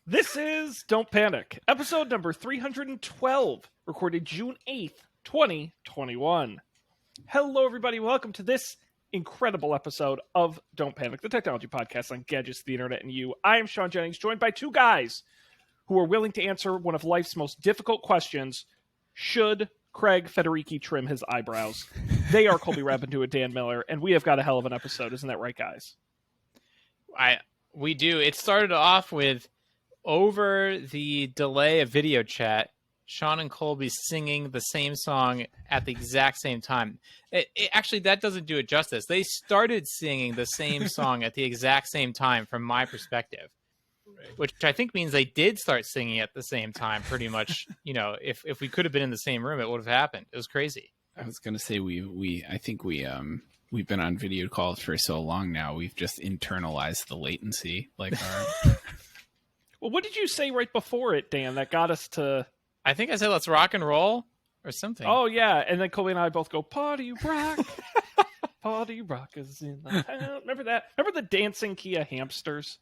This is Don't Panic, episode number 312, recorded June 8th, 2021. Hello, everybody. Welcome to this incredible episode of Don't Panic, the technology podcast on gadgets, the internet, and you. I am Sean Jennings, joined by two guys who are willing to answer one of life's most difficult questions. Should Craig Federighi trim his eyebrows? They are Colby Rabindu and Dan Miller, and we have got a hell of an episode. Isn't that right, guys? We do. It started off with, over the delay of video chat, Sean and Colby singing the same song at the exact same time. Actually, that doesn't do it justice. They started singing the same song at the exact same time from my perspective, which I think means they did start singing at the same time pretty much. You know, if we could have been in the same room, it would have happened. It was crazy. I was going to say I think we've been on video calls for so long now, we've just internalized the latency. Like our... Well, what did you say right before it, Dan, that got us to... I think I said, let's rock and roll or something. Oh, yeah. And then Colby and I both go, party rock. Party rock is in the house. Remember that? Remember the dancing Kia hamsters?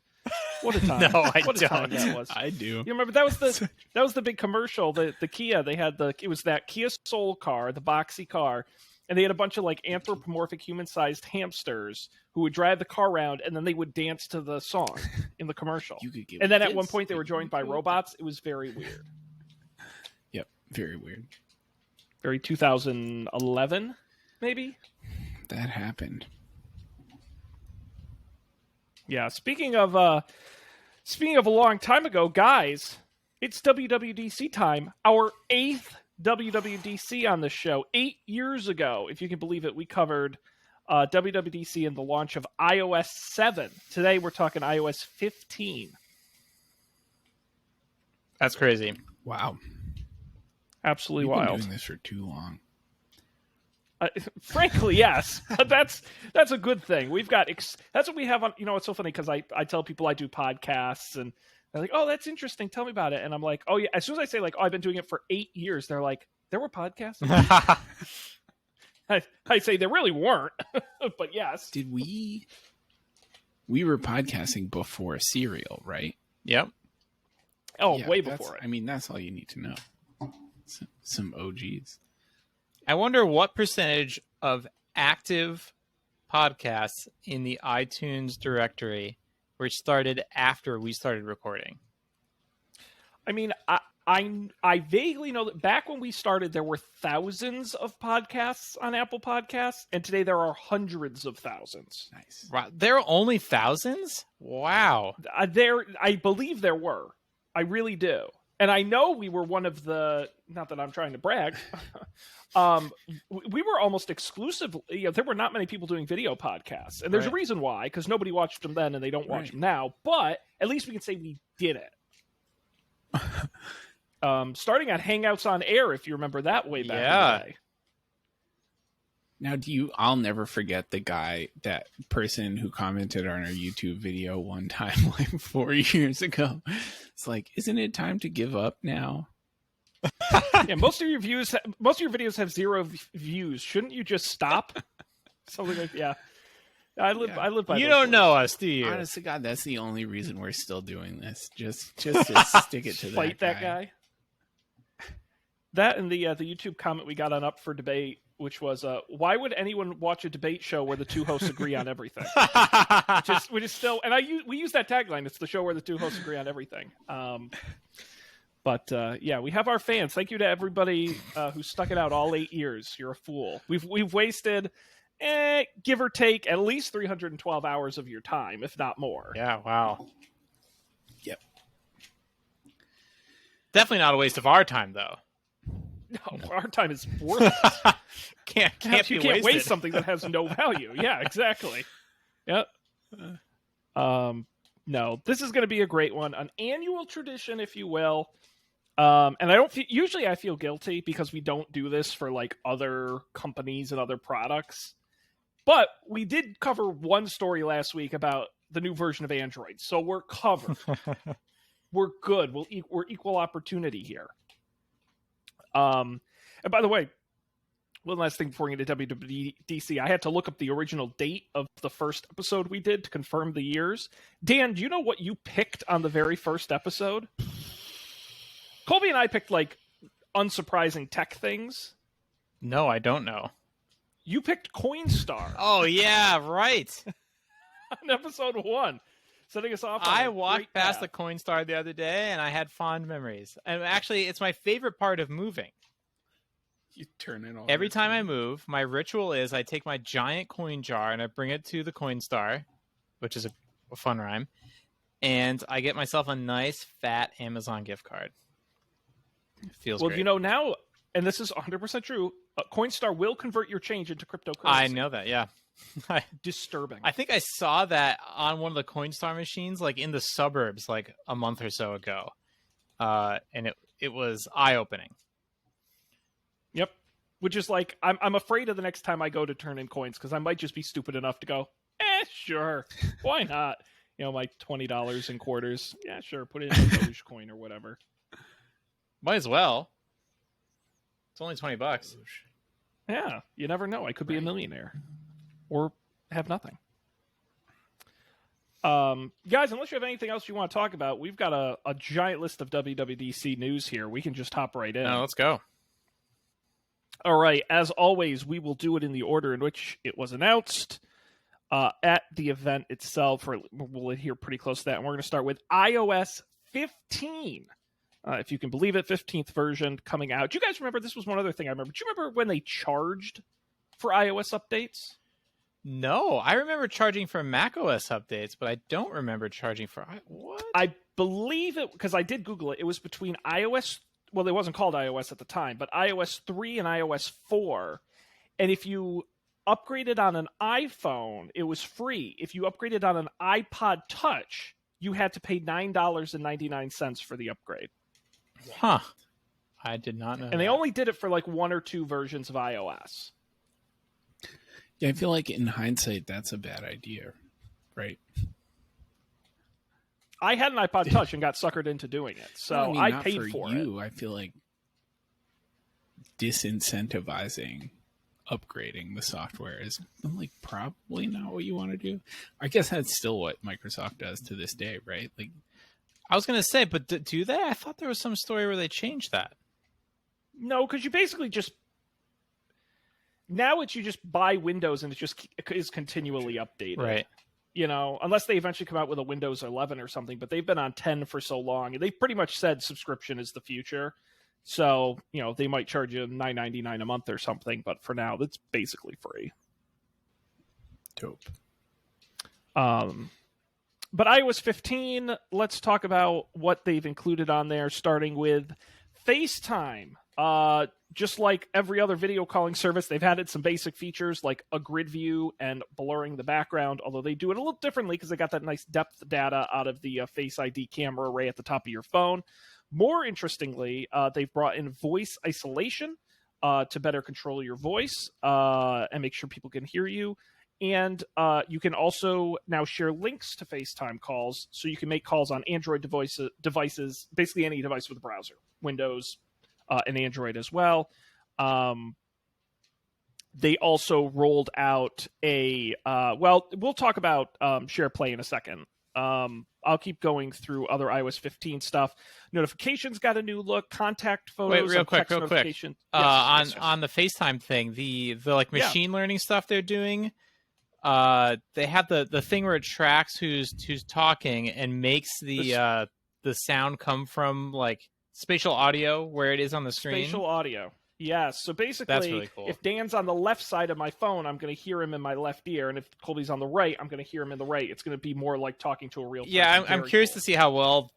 What a time. No, I what don't. A time that was. I do. You remember that was the big commercial, the Kia. They had it was that Kia Soul car, the boxy car, and they had a bunch of like anthropomorphic human-sized hamsters who would drive the car around, and then they would dance to the song in the commercial. And then at one point they were joined by robots. It was very weird. Yep, very weird. Very 2011, maybe? That happened. Yeah, speaking of a long time ago, guys, it's WWDC time. Our 8th WWDC on the show. 8 years ago, if you can believe it, we covered WWDC and the launch of iOS 7. Today we're talking iOS 15. That's crazy. Wow. Absolutely We've wild. been doing this for too long. Frankly, yes. But that's a good thing. We've got that's what we have on. You know, it's so funny because I tell people I do podcasts and they're like, "Oh, that's interesting. Tell me about it." And I'm like, "Oh yeah." As soon as I say like, "Oh, I've been doing it for 8 years," they're like, "There were podcasts?" I say there really weren't, but yes. Did we were podcasting before Serial, right? Yep. Oh, Yeah, way before it. I mean, that's all you need to know. Some OGs. I wonder what percentage of active podcasts in the iTunes directory were started after we started recording. I mean, I vaguely know that back when we started, there were thousands of podcasts on Apple Podcasts, and today there are hundreds of thousands. Nice. Wow. There are only thousands? Wow. I believe there were. I really do. And I know we were one of the, not that I'm trying to brag, we were almost exclusively, there were not many people doing video podcasts. And there's a reason why, because nobody watched them then and they don't watch them now. But at least we can say we did it. Starting at Hangouts on Air, if you remember that way back in the day. Now, I'll never forget that person who commented on our YouTube video one time, like 4 years ago. It's like, isn't it time to give up now? Yeah, most of your videos have 0 views. Shouldn't you just stop? Something like, yeah. I live by. You don't know us, do you? Honest to God, that's the only reason we're still doing this. Just to stick it to fight that guy. That and the YouTube comment we got on Up for Debate, which was, why would anyone watch a debate show where the two hosts agree on everything? which is still, and we use that tagline. It's the show where the two hosts agree on everything. But yeah, we have our fans. Thank you to everybody who stuck it out all 8 years. You're a fool. We've wasted, give or take, at least 312 hours of your time, if not more. Yeah, wow. Yep. Definitely not a waste of our time, though. No, our time is worthless. You can't waste something that has no value. Yeah, exactly. Yep. No, this is going to be a great one, an annual tradition, if you will. And I don't usually I feel guilty because we don't do this for like other companies and other products. But we did cover one story last week about the new version of Android, so we're covered. We're good. We're equal opportunity here. And by the way, one last thing before we get to WWDC, I had to look up the original date of the first episode we did to confirm the years. Dan, do you know what you picked on the very first episode? Colby and I picked, like, unsurprising tech things. No, I don't know. You picked Coinstar Oh, yeah, right. on episode 1, setting us off on I a walked great past path. the Coinstar the other day, and I had fond memories. And actually, it's my favorite part of moving. You turn in all Every your time I food. move, my ritual is I take my giant coin jar and I bring it to the Coinstar, which is a fun rhyme, and I get myself a nice, fat Amazon gift card. It feels Well, great. you know, now, and this is 100% true, Coinstar will convert your change into cryptocurrency. I know that, yeah. Disturbing. I think I saw that on one of the Coinstar machines, like in the suburbs, like a month or so ago, and it was eye-opening. Yep. Which is like, I'm afraid of the next time I go to turn in coins, because I might just be stupid enough to go, sure, why not? You know, my $20 in quarters. Yeah, sure, put it in a Dogecoin or whatever. Might as well. It's only $20. Yeah, you never know. I could be a millionaire. Or have nothing. Guys, unless you have anything else you want to talk about, we've got a giant list of WWDC news here. We can just hop right in. No, let's go. All right. As always, we will do it in the order in which it was announced at the event itself. Or we'll adhere pretty close to that. And we're going to start with iOS 15. If you can believe it, 15th version coming out. Do you guys remember? This was one other thing I remember. Do you remember when they charged for iOS updates? No, I remember charging for macOS updates, but I don't remember charging for what? I believe it, because I did Google it. It was between iOS, well, it wasn't called iOS at the time, but iOS 3 and iOS 4. And if you upgraded on an iPhone, it was free. If you upgraded on an iPod Touch, you had to pay $9.99 for the upgrade. Huh. I did not know. And they only did it for like 1 or 2 versions of iOS. Yeah, I feel like in hindsight, that's a bad idea, right? I had an iPod Touch and got suckered into doing it, so Well, I mean, I not paid for you. it. I feel like disincentivizing upgrading the software is like probably not what you want to do. I guess that's still what Microsoft does to this day, right? Like, I was going to say, but do they? I thought there was some story where they changed that. No, because you basically just now you just buy Windows and it just is continually updated. Right. You know, unless they eventually come out with a Windows 11 or something, but they've been on 10 for so long, and they've pretty much said subscription is the future. So, you know, they might charge you $9.99 a month or something, but for now, that's basically free. dope. But iOS 15, let's talk about what they've included on there, starting with FaceTime. Just like every other video calling service, they've added some basic features like a grid view and blurring the background, although they do it a little differently because they got that nice depth data out of the Face ID camera array at the top of your phone. More interestingly, they've brought in voice isolation to better control your voice and make sure people can hear you. And you can also now share links to FaceTime calls, so you can make calls on Android devices, basically any device with a browser, Windows, and Android as well. They also rolled out a well, we'll talk about SharePlay in a second. I'll keep going through other iOS 15 stuff. Notifications got a new look. Contact photos. Wait, real quick. Yes, On the FaceTime thing, the like machine learning stuff they're doing. They have the thing where it tracks who's talking and makes the sound come from like spatial audio where it is on the screen. Spatial audio. Yes. So basically, that's really cool. If Dan's on the left side of my phone, I'm going to hear him in my left ear, and if Colby's on the right, I'm going to hear him in the right. It's going to be more like talking to a real person. Yeah, I'm curious cool. to see how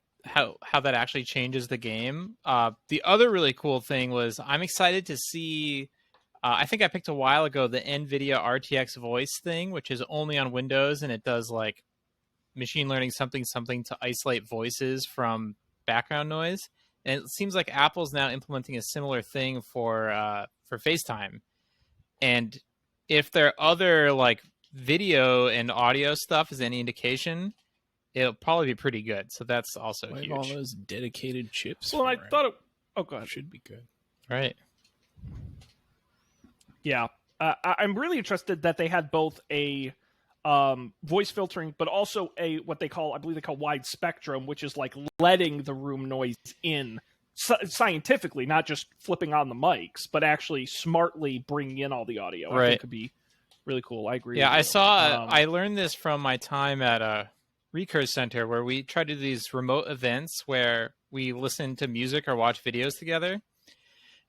that actually changes the game. The other really cool thing was I'm excited to see. I think I picked a while ago the NVIDIA RTX voice thing, which is only on Windows, and it does like machine learning something to isolate voices from background noise. And it seems like Apple's now implementing a similar thing for FaceTime. And if their other like video and audio stuff is any indication, it'll probably be pretty good. So that's also huge. All those dedicated chips. Well, I thought it. Oh, go It ahead. should be good. Right. Yeah. I'm really interested that they had both a voice filtering, but also what they call, I believe they call wide spectrum, which is like letting the room noise in scientifically, not just flipping on the mics, but actually smartly bringing in all the audio. I think could be really cool. I agree. Yeah, with you. I saw. I learned this from my time at a Recurse Center, where we tried to do these remote events where we listen to music or watch videos together.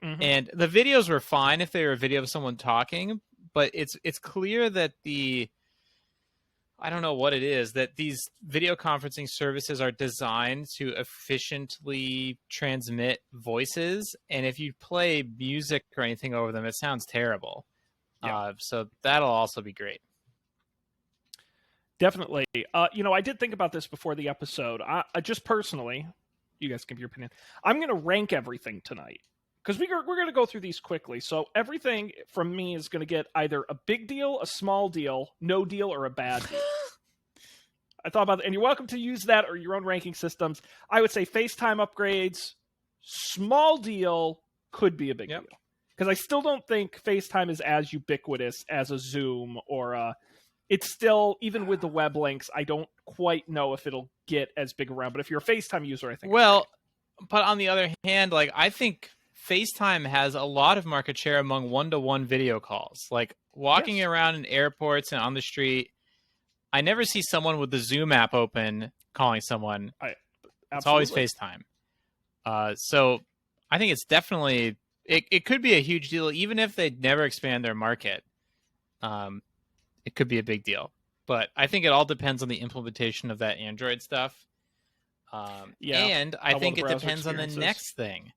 Mm-hmm. And the videos were fine if they were a video of someone talking, but it's clear that I don't know what it is, that these video conferencing services are designed to efficiently transmit voices. And if you play music or anything over them, it sounds terrible. Yeah. So that'll also be great. Definitely. I did think about this before the episode. I just personally, you guys give your opinion. I'm going to rank everything tonight because we're going to go through these quickly. So everything from me is going to get either a big deal, a small deal, no deal, or a bad deal. I thought about it, and you're welcome to use that or your own ranking systems. I would say FaceTime upgrades, small deal, could be a big deal. Because I still don't think FaceTime is as ubiquitous as a Zoom or it's still, even with the web links, I don't quite know if it'll get as big around. But if you're a FaceTime user, I think. Well, but on the other hand, like I think FaceTime has a lot of market share among one-to-one video calls. Like walking around in airports and on the street, I never see someone with the Zoom app open calling someone. It's always FaceTime. So I think it's definitely, it could be a huge deal, even if they never expand their market. It could be a big deal. But I think it all depends on the implementation of that Android stuff. And I think it depends on the next thing.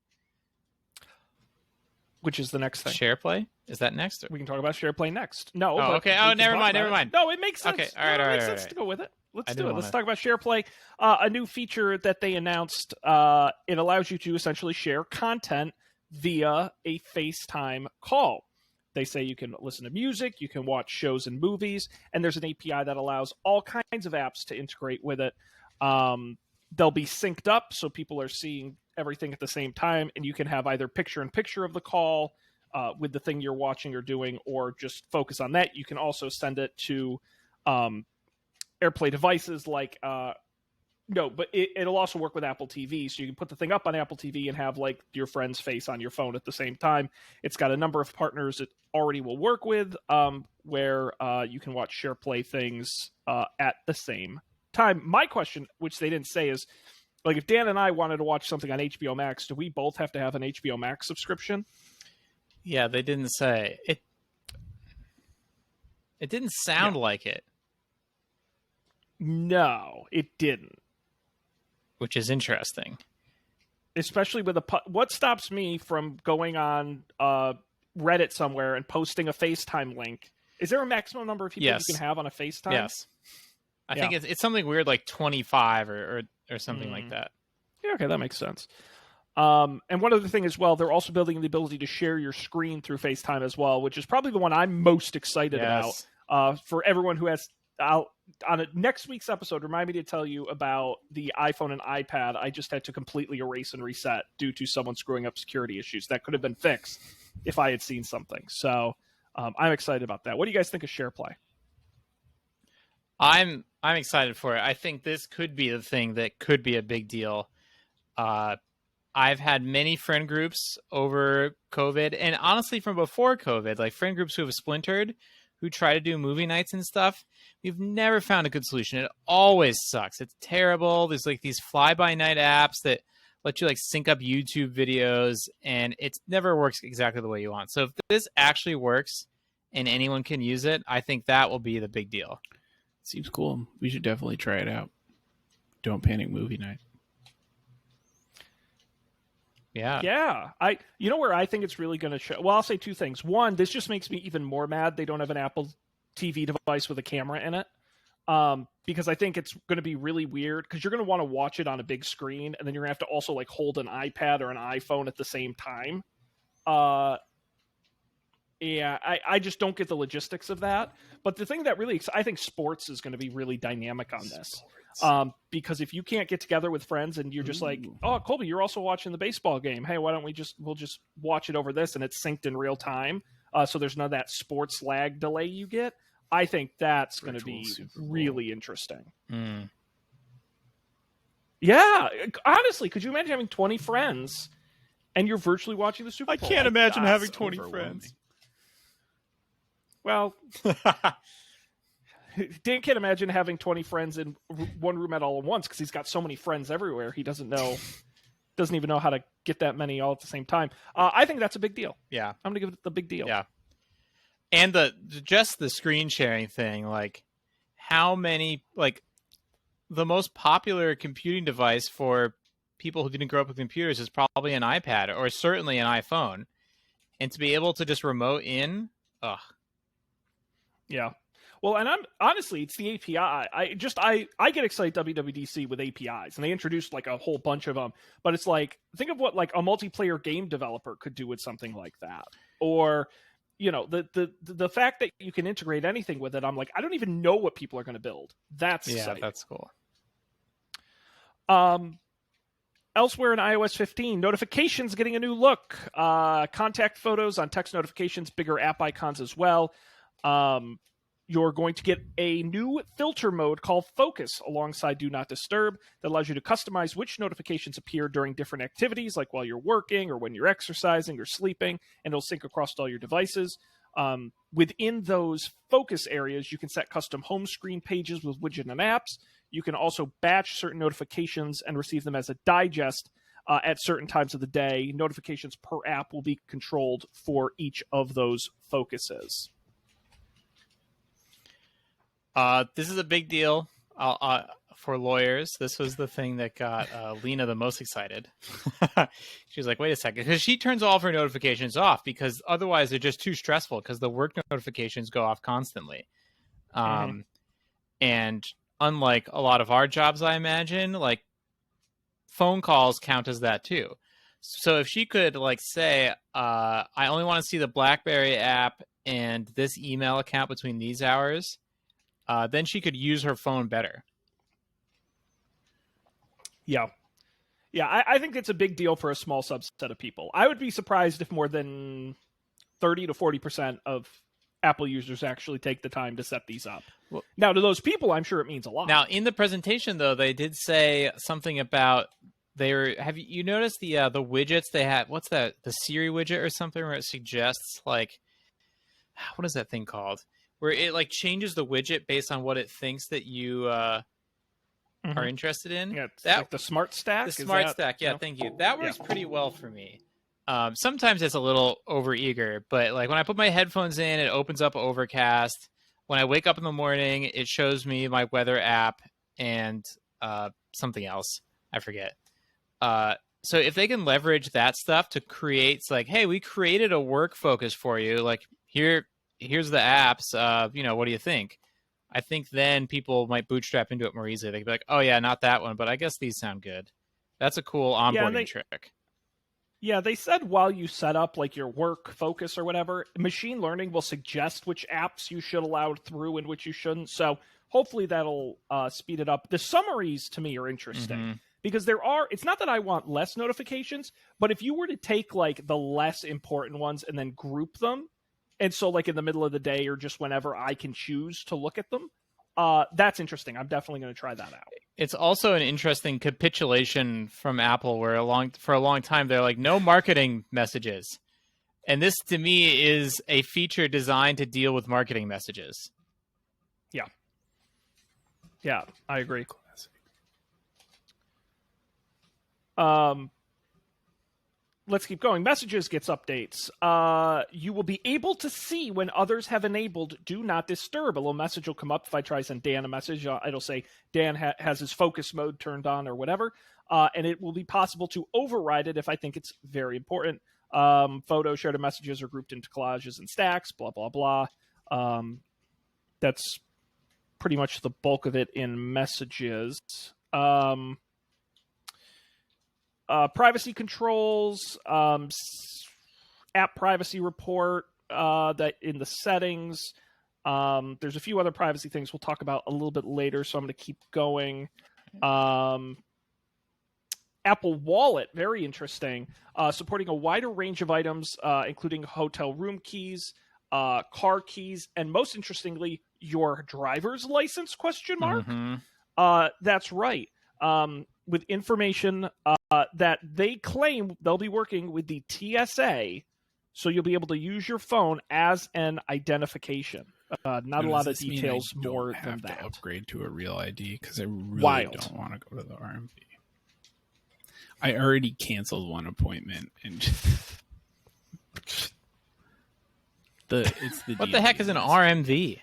Which is the next thing? SharePlay? Is that next? We can talk about SharePlay next. No. Oh, okay. Oh, never mind. No, it makes sense. Okay. All right. It makes sense to go with it. Let's do it. Let's talk about SharePlay. A new feature that they announced. It allows you to essentially share content via a FaceTime call. They say you can listen to music, you can watch shows and movies, and there's an API that allows all kinds of apps to integrate with it. They'll be synced up, so people are seeing everything at the same time, and you can have either picture-in-picture of the call with the thing you're watching or doing, or just focus on that. You can also send it to AirPlay devices like but it'll also work with Apple TV, so you can put the thing up on Apple TV and have like your friend's face on your phone at the same time. It's got a number of partners it already will work with, where you can watch SharePlay things at the same time. My question, which they didn't say, is like if Dan and I wanted to watch something on HBO Max, do we both have to have an HBO Max subscription? Yeah, they didn't say it. It didn't sound like it. No, it didn't. Which is interesting. Especially with what stops me from going on Reddit somewhere and posting a FaceTime link? Is there a maximum number of people you can have on a FaceTime? Yes. I think it's something weird like 25 or something like that. Yeah, okay, that makes sense. And one other thing as well, they're also building the ability to share your screen through FaceTime as well, which is probably the one I'm most excited about. For everyone who has... on next week's episode, remind me to tell you about the iPhone and iPad. I just had to completely erase and reset due to someone screwing up security issues. That could have been fixed if I had seen something. So I'm excited about that. What do you guys think of SharePlay? I'm excited for it. I think this could be the thing that could be a big deal. I've had many friend groups over COVID, and honestly from before COVID, like friend groups who have splintered, who try to do movie nights and stuff. We've never found a good solution. It always sucks. It's terrible. There's like these fly-by-night apps that let you like sync up YouTube videos, and it never works exactly the way you want. So if this actually works and anyone can use it, I think that will be the big deal. Seems cool. We should definitely try it out. Don't Panic movie night. Yeah. You know where I think it's really going to show? Well, I'll say two things. One, this just makes me even more mad they don't have an Apple TV device with a camera in it. Because I think it's going to be really weird because you're going to want to watch it on a big screen, and then you're going to have to also like hold an iPad or an iPhone at the same time. Yeah, I just don't get the logistics of that. But the thing that really, I think sports is going to be really dynamic on this. Because if you can't get together with friends and you're just like, oh, Colby, you're also watching the baseball game. Hey, why don't we'll just watch it over this, and it's synced in real time. so there's none of that sports lag delay you get. I think that's going to be really interesting. Mm. Yeah, honestly, could you imagine having 20 friends and you're virtually watching the Super Bowl? I can't imagine having That's 20 overwhelming. friends. Well, Dan can't imagine having 20 friends in one room at all at once because he's got so many friends everywhere. He doesn't even know how to get that many all at the same time. I think that's a big deal. Yeah. I'm going to give it the big deal. Yeah. And just the screen sharing thing, like how many, like the most popular computing device for people who didn't grow up with computers is probably an iPad or certainly an iPhone. And to be able to just remote in, Yeah. Well, and it's the API. I get excited WWDC with APIs, and they introduced like a whole bunch of them. But it's like, think of what like a multiplayer game developer could do with something like that, or the fact that you can integrate anything with it. I'm like, I don't even know what people are going to build. That's exciting. That's cool. Elsewhere in iOS 15, notifications getting a new look. Contact photos on text notifications, bigger app icons as well. You're going to get a new filter mode called Focus alongside Do Not Disturb that allows you to customize which notifications appear during different activities, like while you're working or when you're exercising or sleeping, and it'll sync across all your devices. Within those focus areas, you can set custom home screen pages with widget and apps. You can also batch certain notifications and receive them as a digest at certain times of the day. Notifications per app will be controlled for each of those focuses. This is a big deal for lawyers. This was the thing that got Lena the most excited. She was like, wait a second, because she turns all of her notifications off because otherwise they're just too stressful because the work notifications go off constantly. And unlike a lot of our jobs, I imagine, like phone calls count as that too. So if she could like say, I only want to see the BlackBerry app and this email account between these hours, then she could use her phone better. Yeah. I think it's a big deal for a small subset of people. I would be surprised if more than 30 to 40% of Apple users actually take the time to set these up. Well, now, to those people, I'm sure it means a lot. Now, in the presentation, though, they did say something about have you noticed the widgets they had? What's that? The Siri widget or something where it suggests like, what is that thing called? Where it like changes the widget based on what it thinks that you are interested in. Yeah, that like the Smart Stack. The Smart Stack, yeah, thank you. That works pretty well for me. Sometimes it's a little overeager, but like when I put my headphones in, it opens up Overcast. When I wake up in the morning, it shows me my weather app and something else. I forget. So if they can leverage that stuff to create, it's like, hey, we created a work focus for you. Like here's the apps. What do you think? I think then people might bootstrap into it more easily. They could be like, oh yeah, not that one, but I guess these sound good. That's a cool onboarding trick. Yeah, they said while you set up like your work focus or whatever, machine learning will suggest which apps you should allow through and which you shouldn't. So hopefully that'll speed it up. The summaries to me are interesting because it's not that I want less notifications, but if you were to take like the less important ones and then group them, and so like in the middle of the day or just whenever I can choose to look at them, that's interesting. I'm definitely going to try that out. It's also an interesting capitulation from Apple where for a long time they're like, no marketing messages. And this to me is a feature designed to deal with marketing messages. Yeah, I agree. Let's keep going. Messages gets updates. You will be able to see when others have enabled Do Not Disturb. A little message will come up if I try to send Dan a message. It'll say Dan has his focus mode turned on or whatever. And it will be possible to override it if I think it's very important. Photos, shared messages are grouped into collages and stacks, blah, blah, blah. That's pretty much the bulk of it in messages. Privacy controls, app privacy report that in the settings. There's a few other privacy things we'll talk about a little bit later, so I'm going to keep going. Apple Wallet, very interesting, supporting a wider range of items, including hotel room keys, car keys, and most interestingly, your driver's license, ? Mhm. That's right. With information that they claim they'll be working with the TSA, so you'll be able to use your phone as an identification. Not a lot of details more than have that. To upgrade to a real ID because I really Wild. don't want to go to the RMV. I already canceled one appointment and What the heck is an RMV?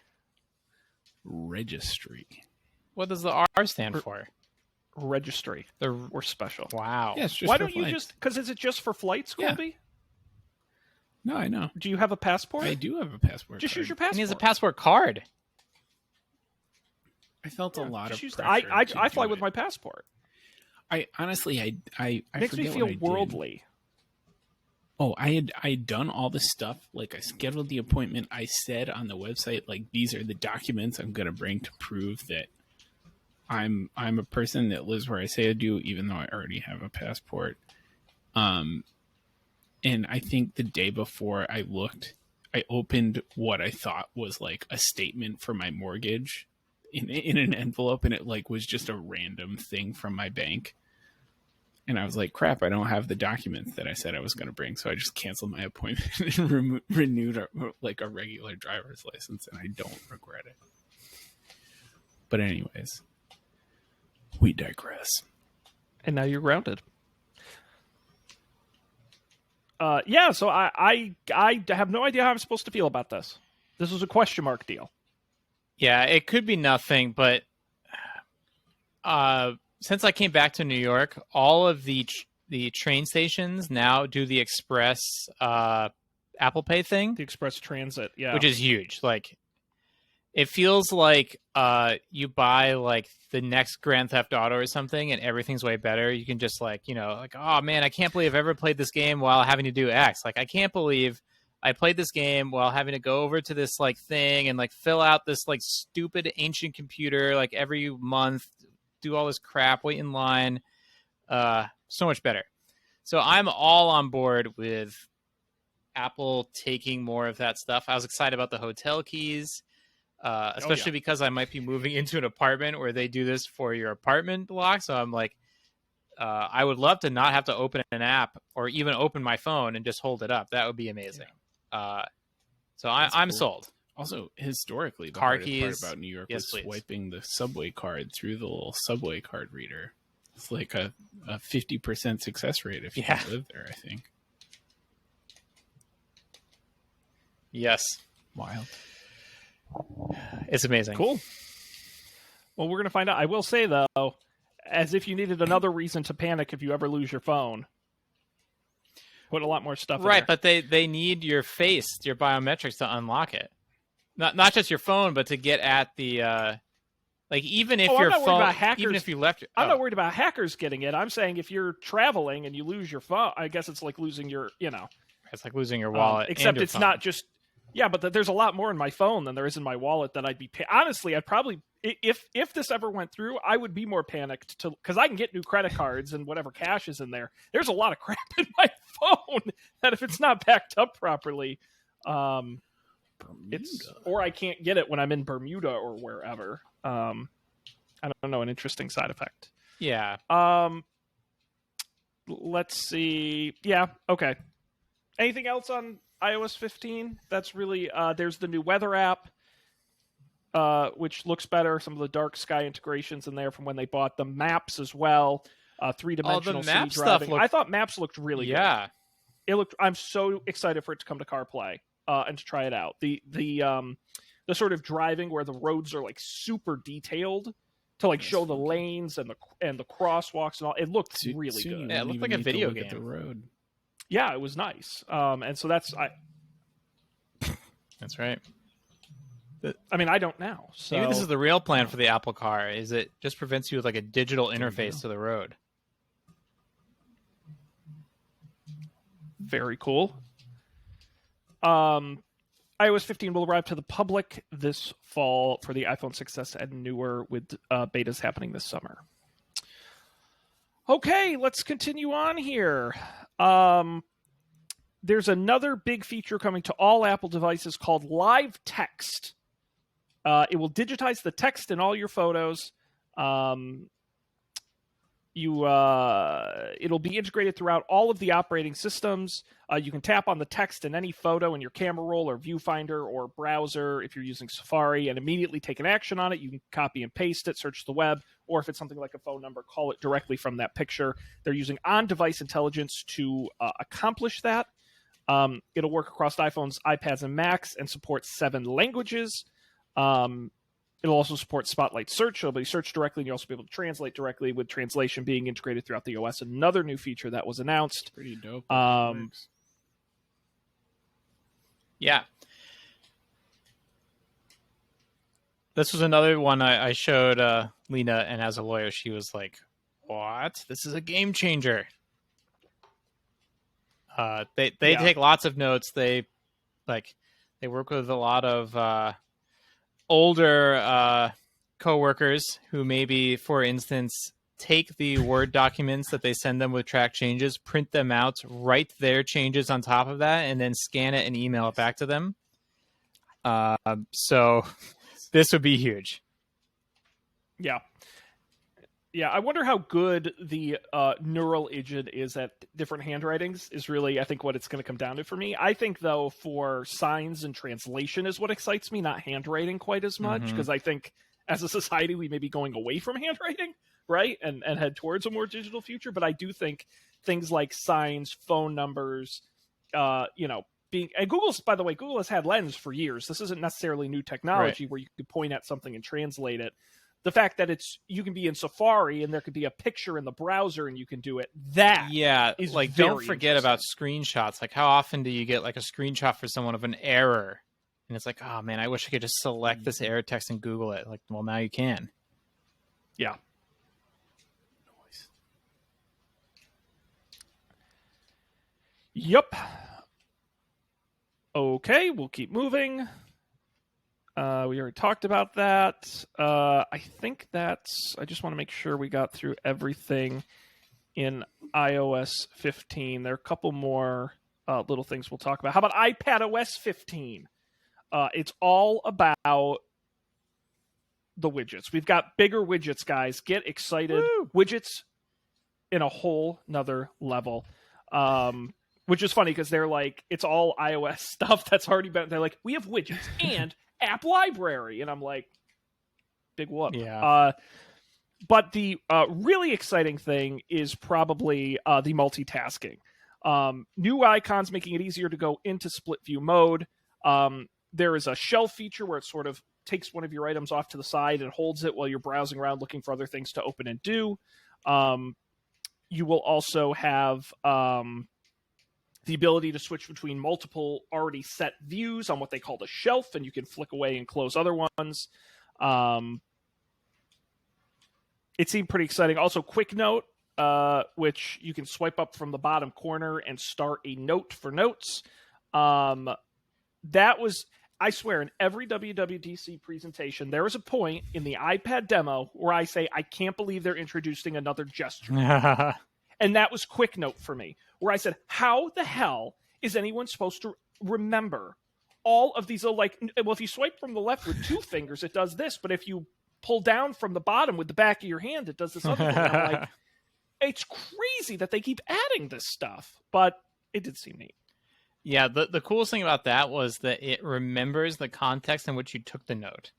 Registry. What does the R stand for? Registry. We're special. Wow. Yeah, it's just Why for don't you flights. just? Because is it just for flights, Yeah. Colby? No, I know. Do you have a passport? I do have a passport. Just card. use your passport. And he has a passport card. I felt a lot of Just use pressure. I fly do with it. my passport. I honestly, I Makes me forget feel what I did. worldly. Oh, I had done all the stuff. Like I scheduled the appointment. I said on the website, like, these are the documents I'm going to bring to prove that I'm a person that lives where I say I do, even though I already have a passport. And I think the day before I looked, I opened what I thought was like a statement for my mortgage in an envelope, and it like was just a random thing from my bank. And I was like, crap, I don't have the documents that I said I was going to bring. So I just canceled my appointment and renewed a regular driver's license, and I don't regret it. But anyways, we digress. And now you're grounded. Yeah, so I have no idea how I'm supposed to feel about this. This was a question mark deal. Yeah, it could be nothing, but since I came back to New York, all of the train stations now do the Express Apple Pay thing, The Express Transit, yeah. which is huge. Like, it feels like you buy like the next Grand Theft Auto or something, and everything's way better. You can just like, oh man, I can't believe I've ever played this game while having to do X. Like, I can't believe I played this game while having to go over to this like thing and like fill out this like stupid ancient computer like every month, do all this crap, wait in line. So much better. So I'm all on board with Apple taking more of that stuff. I was excited about the hotel keys, especially because I might be moving into an apartment where they do this for your apartment block. So I'm like, I would love to not have to open an app or even open my phone and just hold it up. That would be amazing. So I'm cool. Sold. Also, historically, the Car hardest keys. part about New York Yes, was please. swiping the subway card through the little subway card reader. It's like a 50% success rate if you live there, I think. Yes. Wild. It's amazing. Cool. Well, we're going to find out. I will say, though, as if you needed another reason to panic if you ever lose your phone, put a lot more stuff in Right, there. but they need your face, your biometrics to unlock it. Not just your phone, but to get at the like even if your I'm not worried phone, about hackers. even if you left, I'm not worried about hackers getting it. I'm saying if you're traveling and you lose your phone, I guess it's like losing your, it's like losing your wallet. except and your it's phone. not just, but there's a lot more in my phone than there is in my wallet that I'd be, honestly, I'd probably, if this ever went through, I would be more panicked because I can get new credit cards and whatever cash is in there. There's a lot of crap in my phone that if it's not backed up properly, or I can't get it when I'm in Bermuda or wherever. I don't know, an interesting side effect. Yeah. Let's see. Yeah, okay. Anything else on iOS 15? That's really there's the new weather app, which looks better. Some of the dark sky integrations in there from when they bought the maps as well. 3-dimensional city map stuff driving. looked- I thought maps looked really good. Yeah. It looked. I'm so excited for it to come to CarPlay and to try it out. The sort of driving where the roads are like super detailed to like show the lanes and the crosswalks and all. It looked really good. Yeah, it looked like a video game. At the road. Yeah, it was nice. And so that's That's right. I mean, I don't now. So Maybe this is the real plan for the Apple Car. Is it just prevents you with like a digital interface to the road? very cool. iOS 15 will arrive to the public this fall for the iPhone 6s and newer, with betas happening this summer. Okay, let's continue on here. there's another big feature coming to all Apple devices called Live Text. It will digitize the text in all your photos. It'll be integrated throughout all of the operating systems. You can tap on the text in any photo in your camera roll or viewfinder or browser if you're using Safari and immediately take an action on it. You can copy and paste it, search the web, or if it's something like a phone number, call it directly from that picture. They're using on-device intelligence to accomplish that. It'll work across iPhones, iPads, and Macs and support 7 languages. It'll also support Spotlight Search. It'll be searched directly, and you'll also be able to translate directly with translation being integrated throughout the OS. Another new feature that was announced. Pretty dope. Yeah. This was another one I showed Lena, and as a lawyer, she was like, what? This is a game changer. They take lots of notes. They work with a lot of older coworkers who maybe, for instance, take the Word documents that they send them with track changes, print them out, write their changes on top of that, and then scan it and email it back to them. So this would be huge. Yeah. Yeah, I wonder how good the neural agent is at different handwritings is really, I think, what it's going to come down to for me. I think, though, for signs and translation is what excites me, not handwriting quite as much, because I think as a society we may be going away from handwriting, right, and head towards a more digital future. But I do think things like signs, phone numbers, being, and Google's, by the way, Google has had Lens for years. This isn't necessarily new technology where you could point at something and translate it. The fact that you can be in Safari and there could be a picture in the browser and you can do it. Is like, don't forget about screenshots. Like, how often do you get like a screenshot for someone of an error? And it's like, oh man, I wish I could just select this error text and Google it. Like, well, now you can. Yeah. Yep. Okay, we'll keep moving. We already talked about that. I think I just want to make sure we got through everything in iOS 15. There are a couple more little things we'll talk about. How about iPadOS 15? It's all about the widgets. We've got bigger widgets, guys. Get excited. Woo! Widgets in a whole nother level. Which is funny because they're like, it's all iOS stuff that's already been, they're like, we have widgets and app library, and I'm like, big whoop. Yeah. But the really exciting thing is probably the multitasking. New icons making it easier to go into split view mode. There is a shelf feature where it sort of takes one of your items off to the side and holds it while you're browsing around looking for other things to open and do. You will also have the ability to switch between multiple already set views on what they call the shelf, and you can flick away and close other ones. It seemed pretty exciting. Also, Quick Note, which you can swipe up from the bottom corner and start a note for notes. That was, I swear, in every WWDC presentation, there was a point in the iPad demo where I say, I can't believe they're introducing another gesture. And that was Quick Note for me, where I said, how the hell is anyone supposed to remember all of these? Like, well, if you swipe from the left with 2 fingers, it does this. But if you pull down from the bottom with the back of your hand, it does this other thing. I'm like, it's crazy that they keep adding this stuff. But it did seem neat. Yeah, the coolest thing about that was that it remembers the context in which you took the note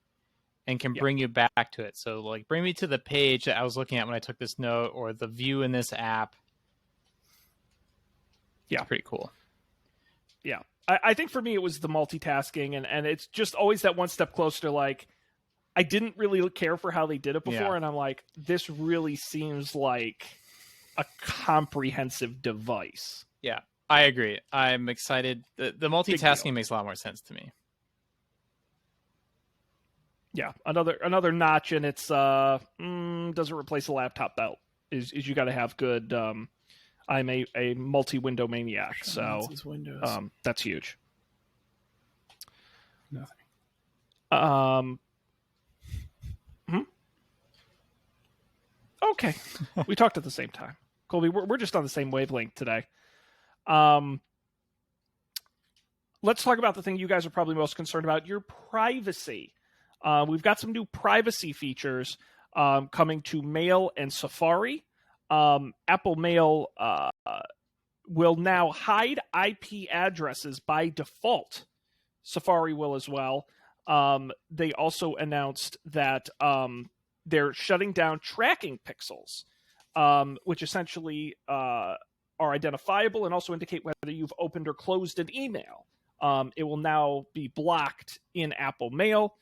and can bring you back to it. So, like, bring me to the page that I was looking at when I took this note, or the view in this app. Yeah, pretty cool. Yeah. I think for me it was the multitasking, and it's just always that one step closer to, like, I didn't really care for how they did it before, and I'm like, this really seems like a comprehensive device. Yeah, I agree. I'm excited. The multitasking makes a lot more sense to me. Yeah, another notch, and it's doesn't replace a laptop belt. Is you got to have good. I'm a multi-window maniac, so that's huge. Nothing. Okay, we talked at the same time, Colby. We're just on the same wavelength today. let's talk about the thing you guys are probably most concerned about, your privacy. We've got some new privacy features coming to Mail and Safari. Apple Mail will now hide IP addresses by default. Safari will as well. They also announced that they're shutting down tracking pixels, which essentially are identifiable and also indicate whether you've opened or closed an email. It will now be blocked in Apple Mail.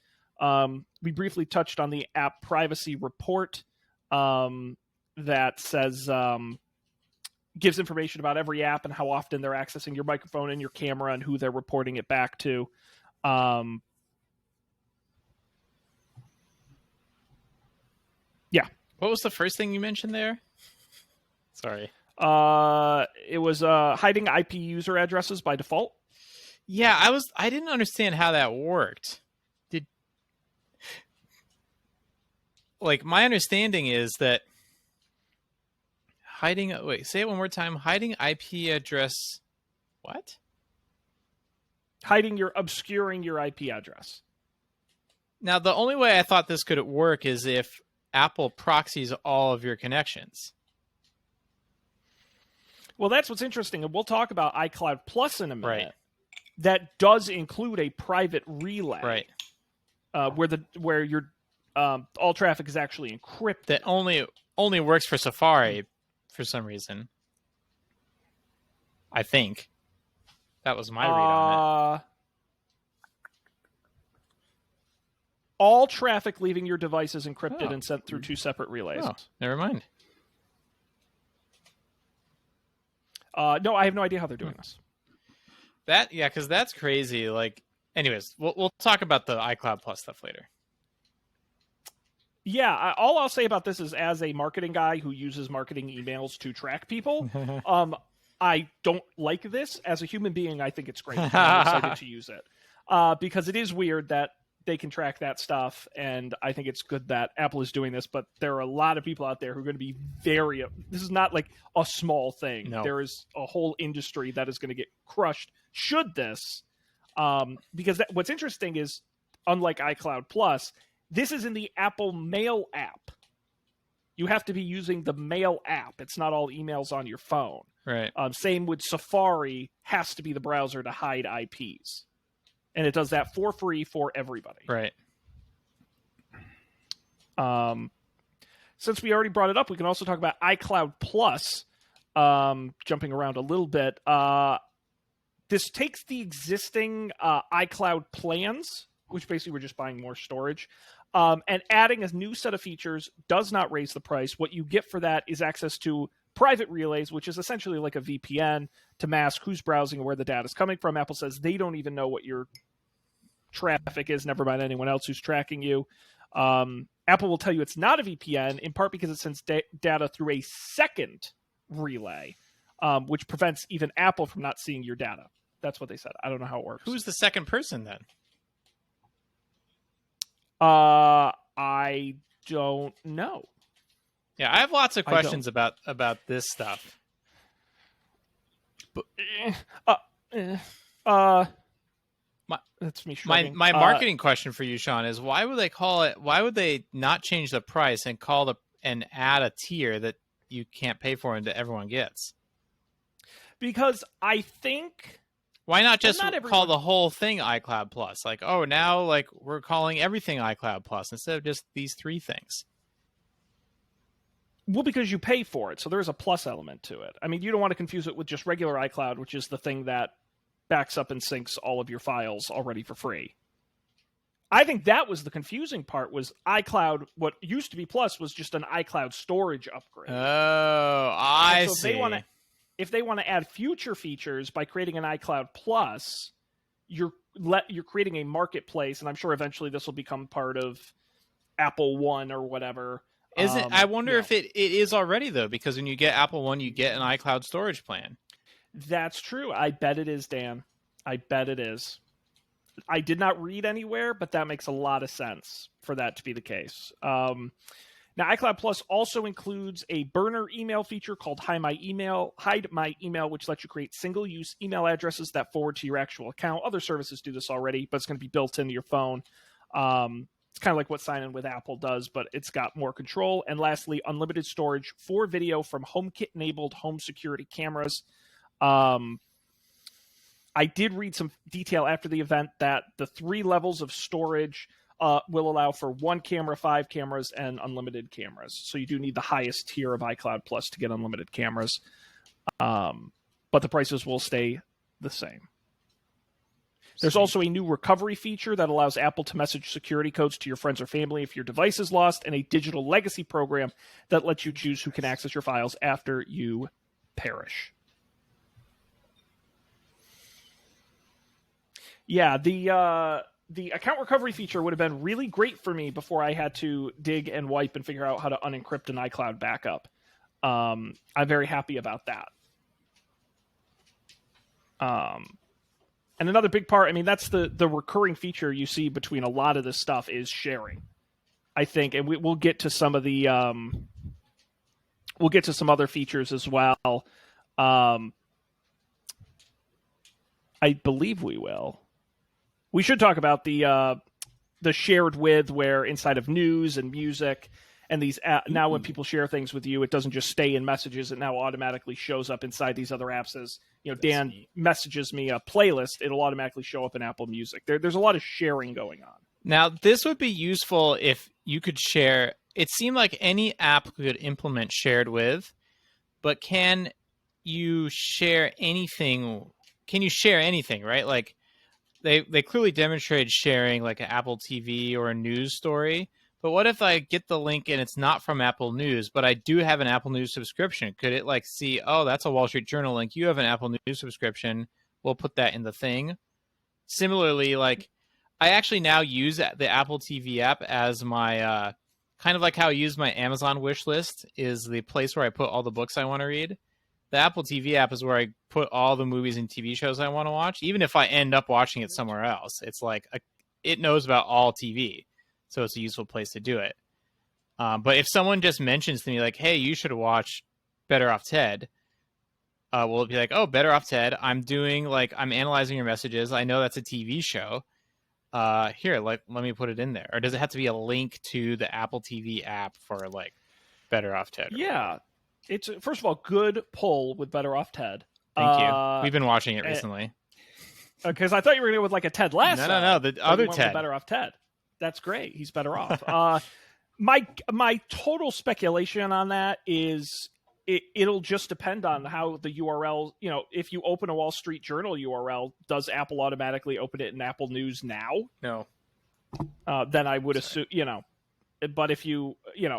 We briefly touched on the app privacy report that says gives information about every app and how often they're accessing your microphone and your camera and who they're reporting it back to. Yeah. What was the first thing you mentioned there? Sorry. It was hiding IP user addresses by default. Yeah, I didn't understand how that worked. My understanding is that say it one more time. Hiding IP address. What? Obscuring your IP address. Now, the only way I thought this could work is if Apple proxies all of your connections. Well, that's what's interesting, and we'll talk about iCloud Plus in a minute. Right. That does include a private relay, right? Where your all traffic is actually encrypted. That only works for Safari for some reason. I think that was my read on it. All traffic leaving your device is encrypted and sent through two separate relays. Oh, never mind. No, I have no idea how they're doing this. Because that's crazy. Anyways, we'll talk about the iCloud Plus stuff later. Yeah, all I'll say about this is, as a marketing guy who uses marketing emails to track people, I don't like this. As a human being, I think it's great. I'm excited to use it because it is weird that they can track that stuff, and I think it's good that Apple is doing this, but there are a lot of people out there who are going to be this is not like a small thing. No. There is a whole industry that is going to get crushed should this, because what's interesting is, unlike iCloud Plus, this is in the Apple Mail app. You have to be using the Mail app. It's not all emails on your phone. Right. Same with Safari, has to be the browser to hide IPs. And it does that for free for everybody. Right. Since we already brought it up, we can also talk about iCloud Plus, jumping around a little bit. This takes the existing iCloud plans, which basically we're just buying more storage, and adding a new set of features. Does not raise the price. What you get for that is access to private relays, which is essentially like a VPN to mask who's browsing and where the data is coming from. Apple says they don't even know what your traffic is, never mind anyone else who's tracking you. Apple will tell you it's not a VPN, in part because it sends data through a second relay, which prevents even Apple from not seeing your data. That's what they said. I don't know how it works. Who's the second person then? I don't know. Yeah, I have lots of questions about this stuff. That's me shrugging. My marketing question for you, Sean, is why would they not change the price and add a tier that you can't pay for and that everyone gets? Because I think, why not just call the whole thing iCloud Plus? Now we're calling everything iCloud Plus instead of just these three things. Well, because you pay for it, so there's a plus element to it. I mean, you don't want to confuse it with just regular iCloud, which is the thing that backs up and syncs all of your files already for free. I think that was the confusing part, was iCloud, what used to be Plus, was just an iCloud storage upgrade. Oh, I see. If they want to add future features by creating an iCloud Plus, you're creating a marketplace, and I'm sure eventually this will become part of Apple One or whatever. I wonder if it is already, though, because when you get Apple One, you get an iCloud storage plan. That's true. I bet it is, Dan. I bet it is. I did not read anywhere, but that makes a lot of sense for that to be the case. Now, Now, iCloud Plus also includes a burner email feature called Hide My Email, which lets you create single-use email addresses that forward to your actual account. Other services do this already, but it's going to be built into your phone. It's kind of like what Sign In with Apple does, but it's got more control. And lastly, unlimited storage for video from HomeKit-enabled home security cameras. I did read some detail after the event that the 3 levels of storage will allow for 1 camera, 5 cameras, and unlimited cameras. So you do need the highest tier of iCloud Plus to get unlimited cameras. But the prices will stay the same. There's also a new recovery feature that allows Apple to message security codes to your friends or family if your device is lost, and a digital legacy program that lets you choose who can access your files after you perish. Yeah, the account recovery feature would have been really great for me before I had to dig and wipe and figure out how to unencrypt an iCloud backup. I'm very happy about that. And another big part, I mean, that's the recurring feature you see between a lot of this stuff is sharing, I think. And we'll get to some of the we'll get to some other features as well. I believe we will. We should talk about the shared with, where inside of news and music and these now when people share things with you, it doesn't just stay in messages. It now automatically shows up inside these other apps as, you know, Dan messages me a playlist. It'll automatically show up in Apple Music. There's a lot of sharing going on. Now, this would be useful if you could share. It seemed like any app could implement shared with, but can you share anything? Can you share anything, right? Like they clearly demonstrated sharing like an Apple TV or a news story. But what if I get the link and it's not from Apple News, but I do have an Apple News subscription? Could it like see, oh, that's a Wall Street Journal link. You have an Apple News subscription. We'll put that in the thing. Similarly, like I actually now use the Apple TV app as my kind of like how I use my Amazon wish list is the place where I put all the books I want to read. The Apple TV app is where I put all the movies and TV shows I want to watch. Even if I end up watching it somewhere else, it's like it knows about all TV. So it's a useful place to do it. But if someone just mentions to me like, hey, you should watch Better Off Ted, we'll be like, oh, Better Off Ted. I'm analyzing your messages. I know that's a TV show. Here, let me put it in there. Or does it have to be a link to the Apple TV app for like Better Off Ted? Yeah. It's, first of all, good pull with Better Off Ted. Thank you. We've been watching it recently. Because I thought you were going to go with like a Ted Lasso. No, the other Ted. Better Off Ted. That's great. He's better off. My total speculation on that is it'll just depend on how the URL, you know, if you open a Wall Street Journal URL, does Apple automatically open it in Apple News now? No. Then I would assume, you know, but if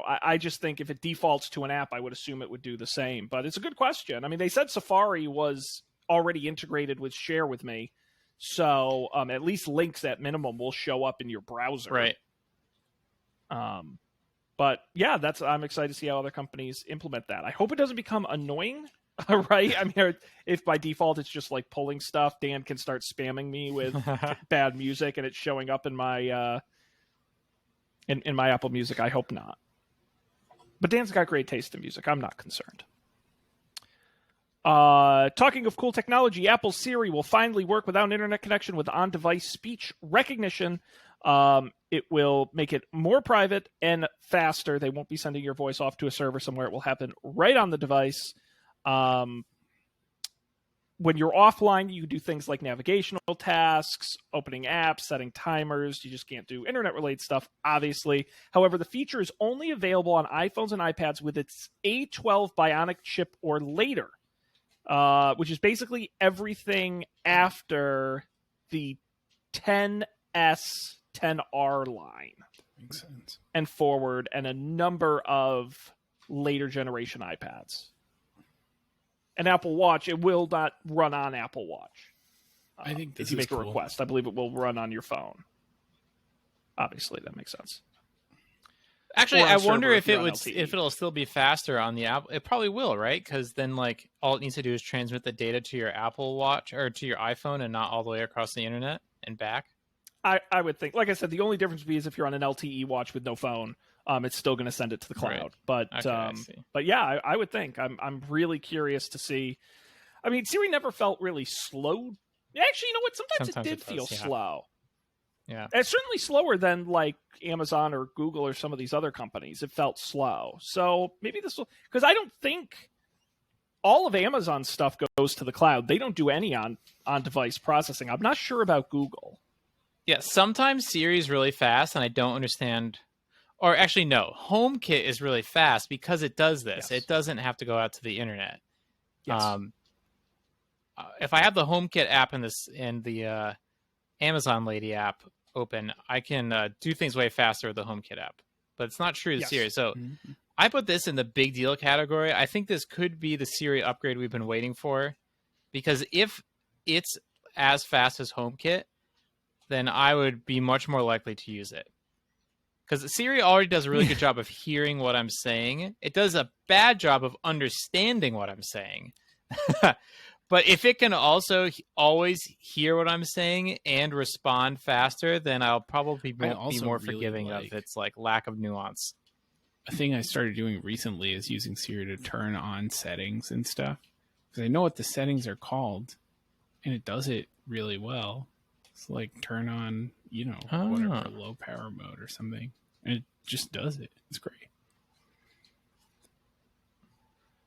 I just think if it defaults to an app, I would assume it would do the same. But it's a good question. I mean, they said Safari was already integrated with Share with Me. So at least links at minimum will show up in your browser. Right. But yeah, I'm excited to see how other companies implement that. I hope it doesn't become annoying, right? I mean, if by default it's just like pulling stuff, Dan can start spamming me with bad music and it's showing up in my in my Apple Music. I hope not. But Dan's got great taste in music. I'm not concerned. Talking of cool technology, Apple Siri will finally work without an internet connection with on-device speech recognition. It will make it more private and faster. They won't be sending your voice off to a server somewhere. It will happen right on the device. When you're offline, you do things like navigational tasks, opening apps, setting timers. You just can't do internet-related stuff, obviously. However, the feature is only available on iPhones and iPads with its A12 Bionic chip or later. Which is basically everything after the 10S, 10R line. Makes sense. And forward, and a number of later generation iPads. And Apple Watch, it will not run on Apple Watch. I think this if you is make a cool. request, I believe it will run on your phone. Obviously, that makes sense. Actually, I wonder if LTE. if it'll still be faster on the app. It probably will, right? Because then, like, all it needs to do is transmit the data to your Apple Watch or to your iPhone, and not all the way across the internet and back. I would think, like I said, the only difference would be is if you're on an LTE watch with no phone, it's still going to send it to the cloud. Right. But Okay, I see. but yeah, I would think I'm really curious to see. I mean, Siri never felt really slow. Actually, you know what? Sometimes it did feel slow. Yeah. It's certainly slower than like Amazon or Google or some of these other companies. It felt slow. So maybe this will, because I don't think all of Amazon's stuff goes to the cloud. They don't do any on device processing. I'm not sure about Google. Yeah, sometimes Siri is really fast, and I don't understand. Or actually, no, HomeKit is really fast because it does this. Yes. It doesn't have to go out to the internet. Yes. If I have the HomeKit app and the Amazon Lady app open, I can do things way faster with the HomeKit app. But it's not true to Siri. So I put this in the big deal category. I think this could be the Siri upgrade we've been waiting for, because if it's as fast as HomeKit, then I would be much more likely to use it. Because Siri already does a really good job of hearing what I'm saying. It does a bad job of understanding what I'm saying. But if it can also always hear what I'm saying and respond faster, then I'll probably be more forgiving of its like lack of nuance. A thing I started doing recently is using Siri to turn on settings and stuff, because I know what the settings are called, and it does it really well. It's like turn on, whatever, low power mode or something, and it just does it. It's great.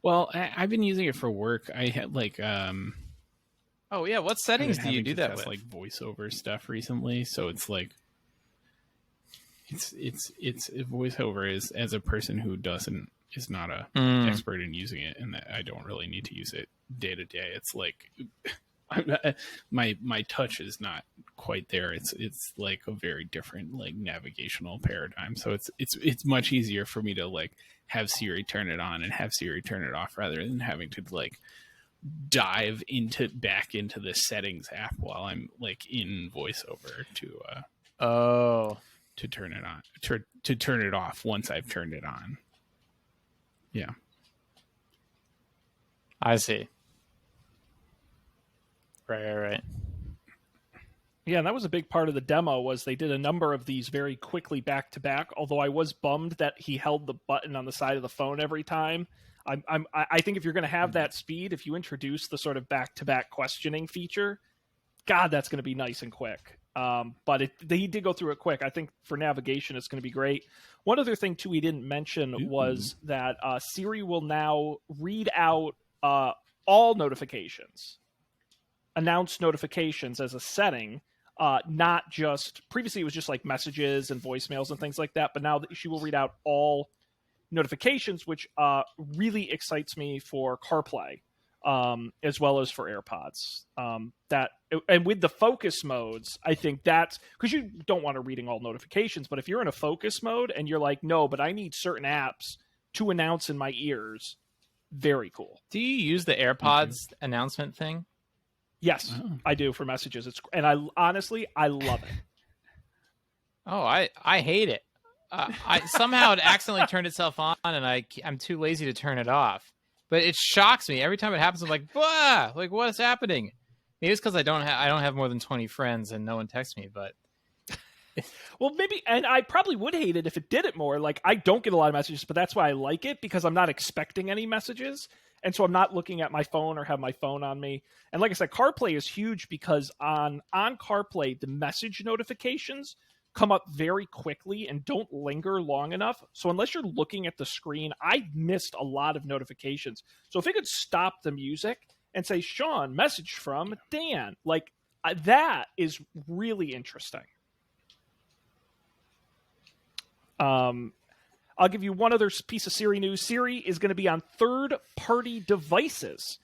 Well, I've been using it for work. I had like oh yeah, what settings do you do that with? Like voiceover stuff recently, so it's like it's voiceover is, as a person who is not a expert in using it, and that I don't really need to use it day to day. It's like my touch is not quite there. It's like a very different like navigational paradigm. So it's much easier for me to like have Siri turn it on and have Siri turn it off, rather than having to like dive back into the settings app while I'm like in voiceover to turn it on, to turn it off once I've turned it on. Yeah. I see. Right. Yeah, and that was a big part of the demo, was they did a number of these very quickly back to back, although I was bummed that he held the button on the side of the phone every time. I think if you're going to have that speed, if you introduce the sort of back to back questioning feature, God, that's going to be nice and quick. But he did go through it quick. I think for navigation, it's going to be great. One other thing, too, we didn't mention was that Siri will now read out all notifications, announce notifications as a setting, not just previously it was just like messages and voicemails and things like that, but now she will read out all notifications, which really excites me for CarPlay, as well as for AirPods. And with the focus modes, I think that's because you don't want to reading all notifications, but if you're in a focus mode and you're like, no, but I need certain apps to announce in my ears, very cool. Do you use the AirPods announcement thing? Yes, I do, for messages. And I honestly love it. Oh, I hate it. I somehow it accidentally turned itself on, and I'm too lazy to turn it off. But it shocks me every time it happens. I'm like, "Bah! Like, what is happening?" Maybe it's because I don't have more than 20 friends and no one texts me. But well, maybe, and I probably would hate it if it did it more. Like, I don't get a lot of messages, but that's why I like it, because I'm not expecting any messages. And so I'm not looking at my phone or have my phone on me. And like I said, CarPlay is huge because on CarPlay, the message notifications come up very quickly and don't linger long enough. So unless you're looking at the screen, I missed a lot of notifications. So if it could stop the music and say, Sean, message from Dan, like that is really interesting. I'll give you one other piece of Siri news. Siri is going to be on third-party devices.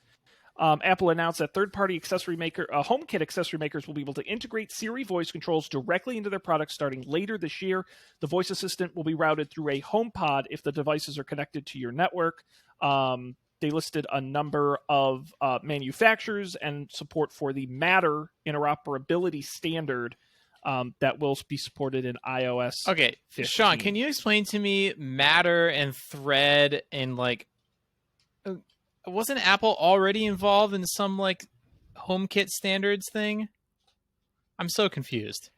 Apple announced that third-party HomeKit accessory makers will be able to integrate Siri voice controls directly into their products starting later this year. The voice assistant will be routed through a HomePod if the devices are connected to your network. They listed a number of manufacturers and support for the Matter interoperability standard that will be supported in iOS. Okay, 15. Sean, can you explain to me Matter and Thread and like, wasn't Apple already involved in some like HomeKit standards thing? I'm so confused.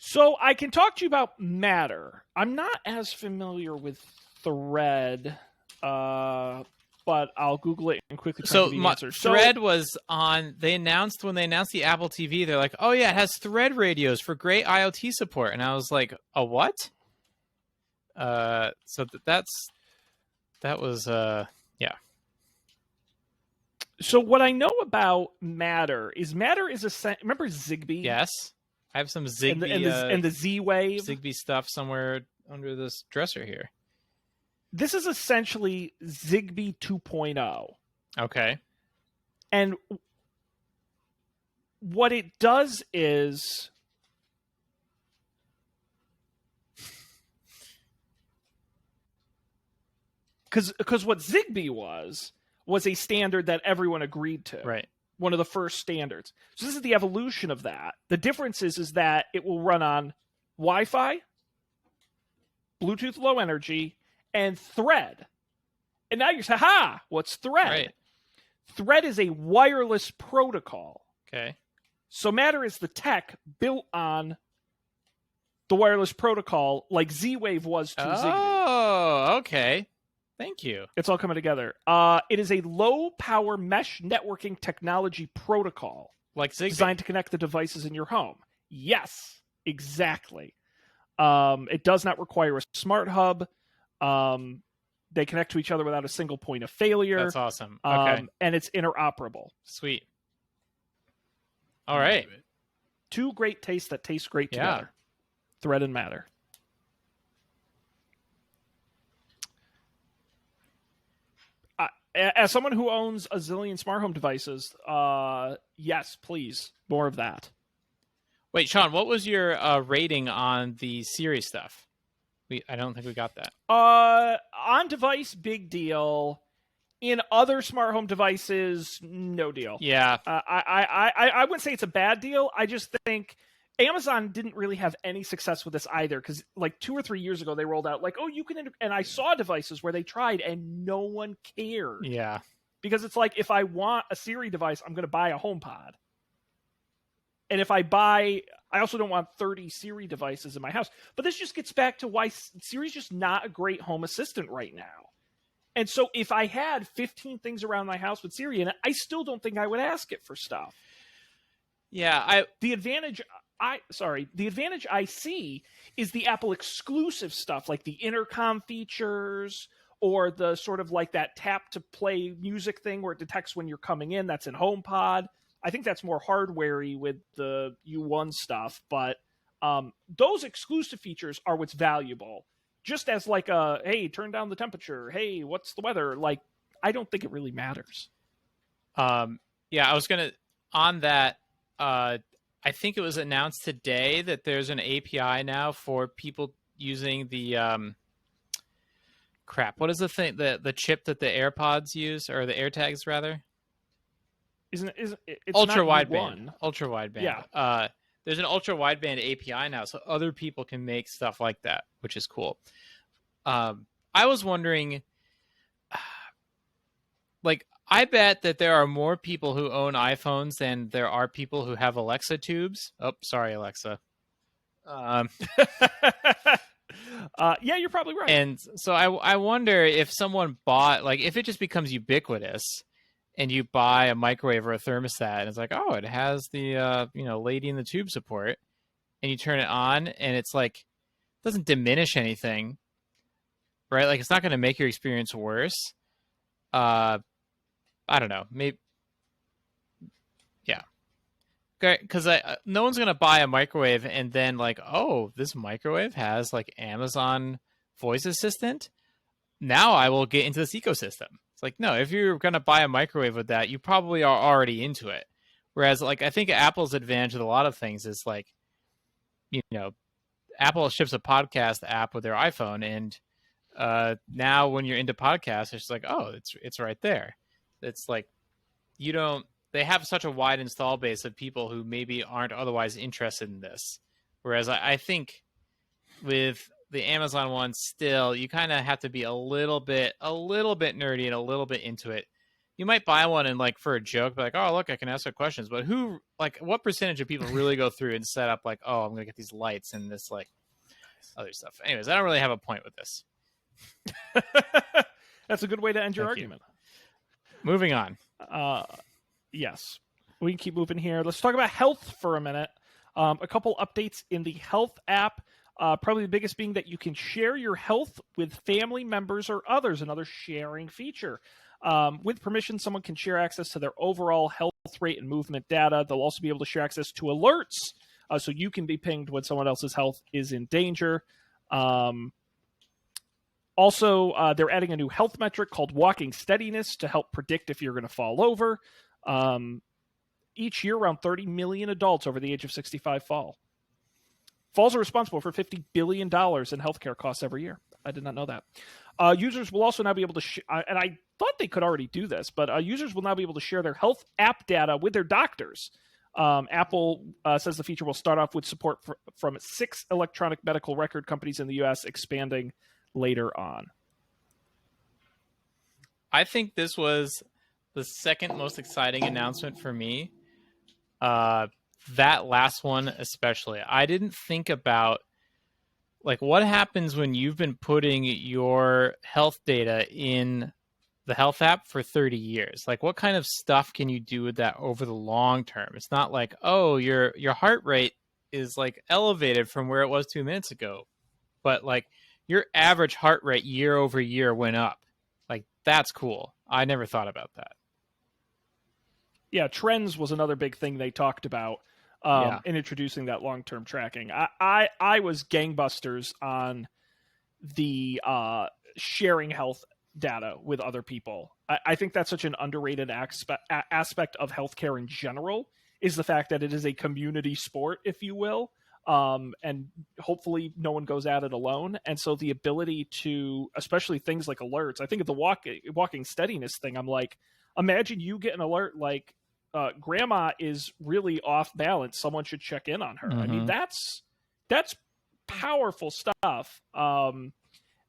So I can talk to you about Matter. I'm not as familiar with Thread, but I'll Google it and quickly try to give you the answer. Thread was on. When they announced the Apple TV, they're like, "Oh yeah, it has Thread radios for great IoT support," and I was like, "A what?" That was yeah. So what I know about Matter is remember Zigbee? Yes, I have some Zigbee and the Z-Wave Zigbee stuff somewhere under this dresser here. This is essentially Zigbee 2.0. Okay. And what it does is because what Zigbee was a standard that everyone agreed to. Right. One of the first standards. So this is the evolution of that. The difference is that it will run on Wi-Fi, Bluetooth Low Energy, and Thread. And now you're saying, what's Thread? Right. Thread is a wireless protocol. Okay. So Matter is the tech built on the wireless protocol like Z-Wave was to Zigbee. Oh, okay. Thank you. It's all coming together. It is a low-power mesh networking technology protocol. Like Zigbee. Designed to connect the devices in your home. Yes, exactly. It does not require a smart hub. They connect to each other without a single point of failure. That's awesome. Okay. And it's interoperable. Sweet. All right. Two great tastes that taste great together. Thread and Matter. As someone who owns a zillion smart home devices, yes, please. More of that. Wait, Sean, what was your rating on the Siri stuff? I don't think we got that. On device, big deal. In other smart home devices, no deal. Yeah. I wouldn't say it's a bad deal. I just think Amazon didn't really have any success with this either, because like 2 or 3 years ago they rolled out like, oh, you can, and I saw devices where they tried and no one cared. Yeah. Because it's like, if I want a Siri device, I'm going to buy a HomePod. And if I also don't want 30 Siri devices in my house. But this just gets back to why Siri's just not a great home assistant right now. And so if I had 15 things around my house with Siri in it, I still don't think I would ask it for stuff. Yeah, the advantage I see is the Apple exclusive stuff, like the intercom features or the sort of like that tap to play music thing where it detects when you're coming in. That's in HomePod. I think that's more hardware-y with the U1 stuff, but those exclusive features are what's valuable. Just as like hey, turn down the temperature. Hey, what's the weather? Like, I don't think it really matters. Yeah, I was going to, on that, I think it was announced today that there's an API now for people using the what is the thing, the chip that the AirPods use, or the AirTags rather? It's ultra wideband? Ultra wideband. Yeah. There's an ultra wideband API now, so other people can make stuff like that, which is cool. I was wondering, like, I bet that there are more people who own iPhones than there are people who have Alexa tubes. Oh, sorry, Alexa. Yeah, you're probably right. And so I wonder if someone bought, like, if it just becomes ubiquitous and you buy a microwave or a thermostat and it's like, oh, it has the, lady in the tube support, and you turn it on and it's like, it doesn't diminish anything, right? Like, it's not going to make your experience worse. I don't know. Maybe, yeah. Because no one's going to buy a microwave and then like, oh, this microwave has like Amazon voice assistant. Now I will get into this ecosystem. It's like, no, if you're going to buy a microwave with that, you probably are already into it. Whereas, like, I think Apple's advantage with a lot of things is like, Apple ships a podcast app with their iPhone, and now when you're into podcasts, it's like, oh, it's right there. It's like, they have such a wide install base of people who maybe aren't otherwise interested in this. Whereas I think with the Amazon one, still, you kind of have to be a little bit nerdy and a little bit into it you might buy one and like for a joke, be like, oh, look, I can ask her questions. But what percentage of people really go through and set up like, oh, I'm going to get these lights and this like other stuff. Anyways, I don't really have a point with this. That's a good way to end your Thank you. argument. Moving on. Yes, we can keep moving here. Let's talk about health for a minute. A couple updates in the health app. Probably the biggest being that you can share your health with family members or others, another sharing feature. With permission, someone can share access to their overall health rate and movement data. They'll also be able to share access to alerts, so you can be pinged when someone else's health is in danger. Also, they're adding a new health metric called walking steadiness to help predict if you're going to fall over. Each year, around 30 million adults over the age of 65 fall. Falls are responsible for $50 billion in healthcare costs every year. I did not know that. Users will also now be able to, and I thought they could already do this, but users will now be able to share their health app data with their doctors. Apple says the feature will start off with support from 6 electronic medical record companies in the U.S., expanding later on. I think this was the second most exciting announcement for me. That last one especially. I didn't think about like what happens when you've been putting your health data in the health app for 30 years. Like what kind of stuff can you do with that over the long term? It's not like, oh, your heart rate is like elevated from where it was 2 minutes ago, but like your average heart rate year over year went up. Like that's cool. I never thought about that. Yeah, trends was another big thing they talked about in introducing that long-term tracking. I was gangbusters on the sharing health data with other people. I think that's such an underrated aspect of healthcare in general, is the fact that it is a community sport, if you will, and hopefully no one goes at it alone. And so the ability to, especially things like alerts, I think of the walking steadiness thing, I'm like, imagine you get an alert like, grandma is really off balance. Someone should check in on her. Mm-hmm. I mean, that's powerful stuff. And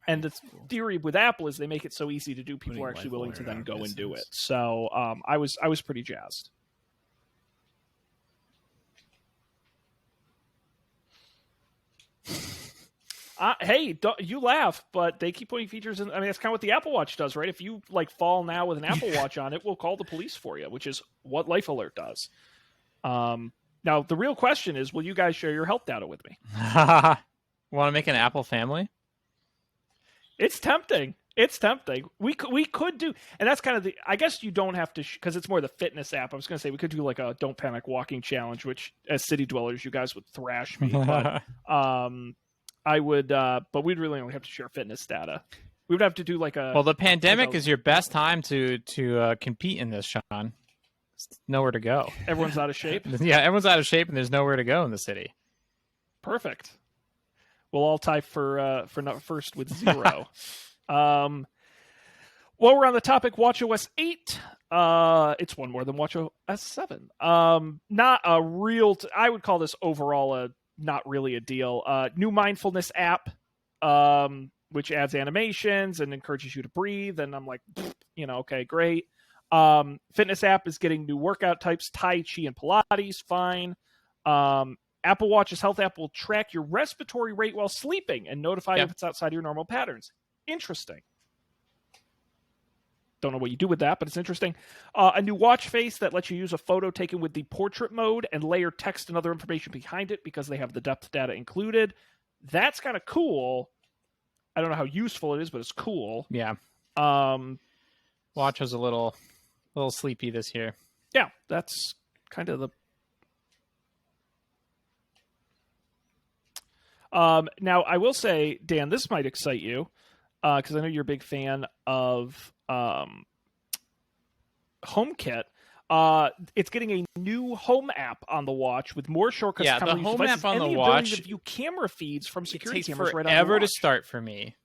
the theory with Apple is they make it so easy to do. People are actually willing to then go and do it. So I was pretty jazzed. Hey, you laugh, but they keep putting features in. I mean, that's kind of what the Apple Watch does, right? If you like fall now with an Apple Watch on, it will call the police for you, which is what Life Alert does. Now, the real question is, will you guys share your health data with me? Want to make an Apple family? It's tempting. It's tempting. We could do, and that's kind of the. I guess you don't have to because it's more the fitness app. I was going to say we could do like a Don't Panic walking challenge, which as city dwellers, you guys would thrash me. But I would, but we'd really only have to share fitness data. We would have to do like a. Well, the pandemic is your best time to compete in this, Sean. There's nowhere to go. Everyone's out of shape. Yeah, everyone's out of shape, and there's nowhere to go in the city. Perfect. We'll all tie for not first with 0. While we're on the topic, watchOS 8. It's one more than watchOS 7. Not a real. I would call this overall a. Not really a deal. New mindfulness app, which adds animations and encourages you to breathe. And I'm like, okay, great. Fitness app is getting new workout types, Tai Chi and Pilates, fine. Apple Watch's health app will track your respiratory rate while sleeping and notify you if it's outside your normal patterns. Interesting. Don't know what you do with that, but it's interesting. A new watch face that lets you use a photo taken with the portrait mode and layer text and other information behind it because they have the depth data included. That's kind of cool. I don't know how useful it is, but it's cool. Yeah. Watch was a little sleepy this year. Yeah, that's kind of the. Now, I will say, Dan, this might excite you because I know you're a big fan of HomeKit. It's getting a new home app on the watch with more shortcuts. Yeah, the home app on the watch to view camera feeds from security takes cameras right on the forever watch. to start for me,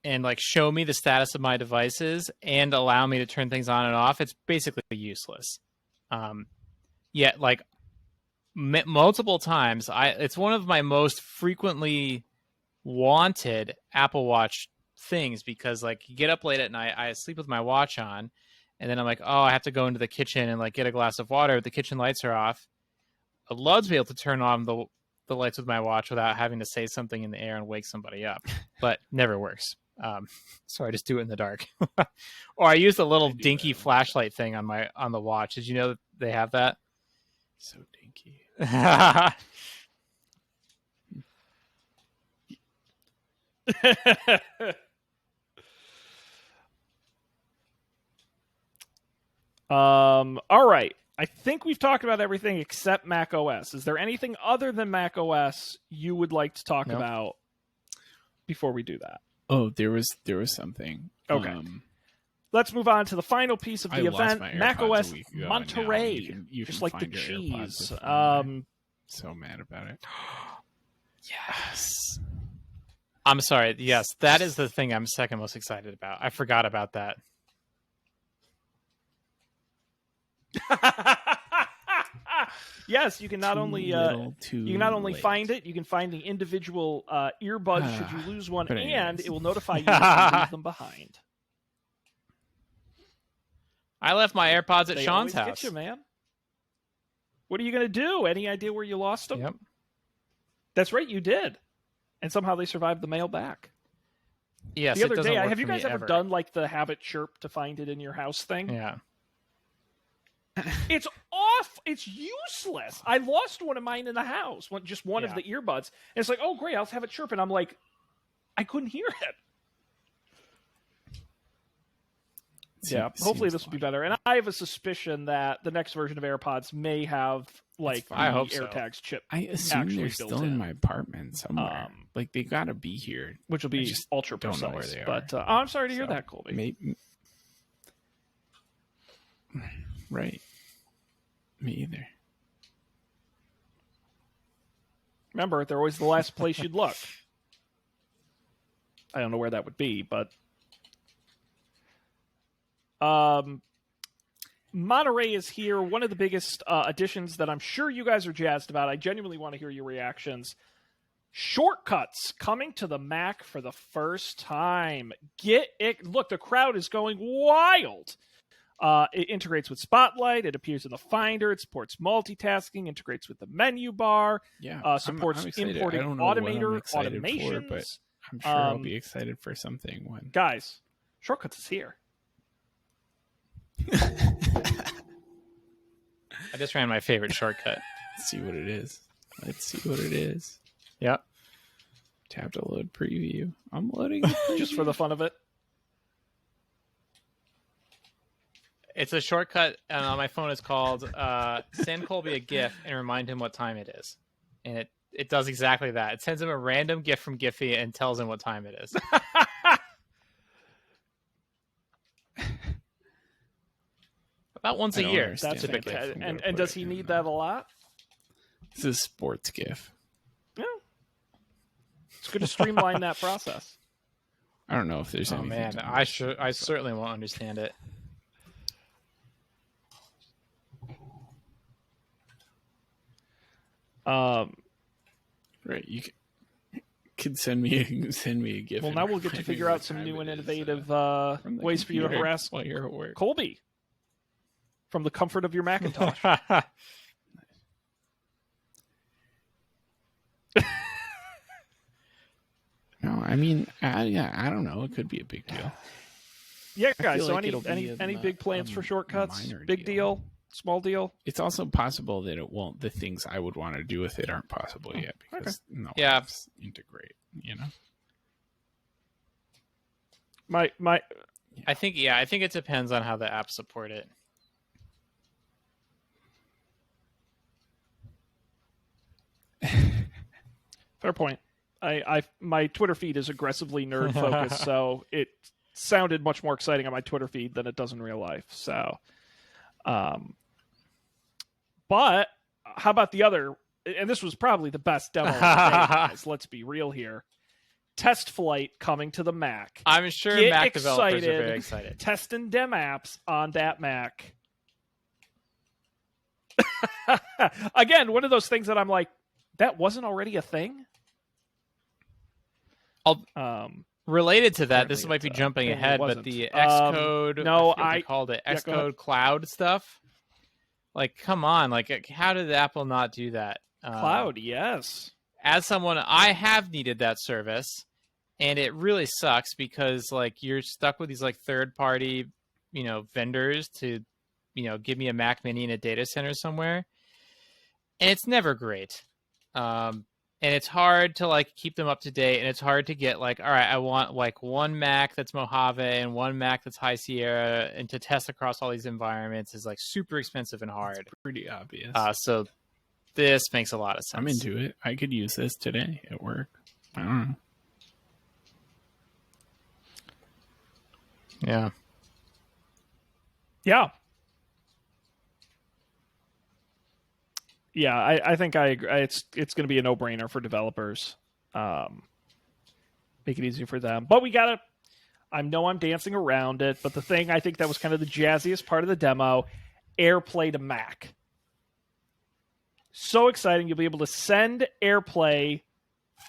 and like show me the status of my devices and allow me to turn things on and off. It's basically useless. Yet, like multiple times, it's one of my most frequently wanted Apple Watch things because like you get up late at night, I sleep with my watch on, and then I'm like, oh, I have to go into the kitchen and like get a glass of water. The kitchen lights are off. I'd love to be able to turn on the lights with my watch without having to say something in the air and wake somebody up, but never works. So I just do it in the dark. Or I use the little dinky flashlight thing on the watch. Did you know that they have that? So dinky. All right. I think we've talked about everything except Mac OS. Is there anything other than Mac OS you would like to talk about before we do that? Oh, there was something. Okay. Let's move on to the final piece of the event. Mac OS Monterey, you just can like the find your cheese. So mad about it. Yes. I'm sorry. Yes, that is the thing I'm second most excited about. I forgot about that. Yes, you can not only find it, you can find the individual earbuds should you lose one, and it will notify you when you leave them behind. I left my AirPods at They Sean's always house. Get you, man. What are you going to do? Any idea where you lost them? Yep. That's right, you did. And somehow they survived the mail back. Yes, the other day, have have you guys ever done like the have it chirp to find it in your house thing? Yeah. It's off. It's useless. I lost one of mine in the house. Just one of the earbuds. And it's like, oh, great, I'll have it chirp. And I'm like, I couldn't hear it. Yeah, hopefully this will be better. And I have a suspicion that the next version of AirPods may have like the AirTags chip. I assume they're still in my apartment somewhere. Like they gotta be here, which will be ultra precise. Don't know where they are. But I'm sorry to hear that, Colby. Maybe... Right. Me either. Remember, they're always the last place you'd look. I don't know where that would be, but Monterey is here. One of the biggest additions that I'm sure you guys are jazzed about. I genuinely want to hear your reactions. Shortcuts coming to the Mac for the first time. Get it. Look, the crowd is going wild. It integrates with Spotlight. It appears in the Finder. It supports multitasking. Integrates with the menu bar. Yeah, supports I'm importing automations. But I'm sure I'll be excited for something when. Guys, Shortcuts is here. I just ran my favorite shortcut. Let's see what it is. Yep. Tap to load preview. I'm loading just for the fun of it. It's a shortcut on my phone. It's called send Colby a GIF and remind him what time it is. And it does exactly that. It sends him a random GIF from Giphy and tells him what time it is. About once a year. That's fantastic. And does he need that a lot? It's a sports GIF. Yeah. It's good to streamline that process. I don't know if there's anything. Oh man, I certainly won't understand it. Right, you can send me a GIF. Well, now we'll get to figure out some new and innovative ways for you to harass while you're at work. Colby from the comfort of your Macintosh. No, I mean, I don't know. It could be a big deal. Yeah, guys. So any big plans for Shortcuts? Big deal? Small deal? It's also possible that it won't. The things I would want to do with it aren't possible yet because no apps integrate. You know. I think it depends on how the apps support it. Fair point. My Twitter feed is aggressively nerd focused, so it sounded much more exciting on my Twitter feed than it does in real life. So, but how about the other? And this was probably the best demo of the day, guys. Let's be real here. Test Flight coming to the Mac. I'm sure Get Mac developers are very excited. Testing dem apps on that Mac. Again, one of those things that I'm like, that wasn't already a thing. Related to that, Apparently this might be it's, jumping apparently it ahead, but wasn't. the Xcode, no, I forget what they called it, yeah, go ahead. Xcode Cloud stuff. Like, come on, like, how did Apple not do that? Cloud, yes. As someone, I have needed that service, and it really sucks because like you're stuck with these like third-party, vendors to, give me a Mac Mini in a data center somewhere, and it's never great. And it's hard to like keep them up to date, and it's hard to get like, all right, I want like one Mac that's Mojave and one Mac that's High Sierra, and to test across all these environments is like super expensive and hard. It's pretty obvious. So this makes a lot of sense. I'm into it. I could use this today at work. I don't know. Yeah. Yeah. Yeah, I think I agree. It's going to be a no-brainer for developers. Make it easier for them. But we got to... I know I'm dancing around it, but the thing I think that was kind of the jazziest part of the demo, AirPlay to Mac. So exciting. You'll be able to send AirPlay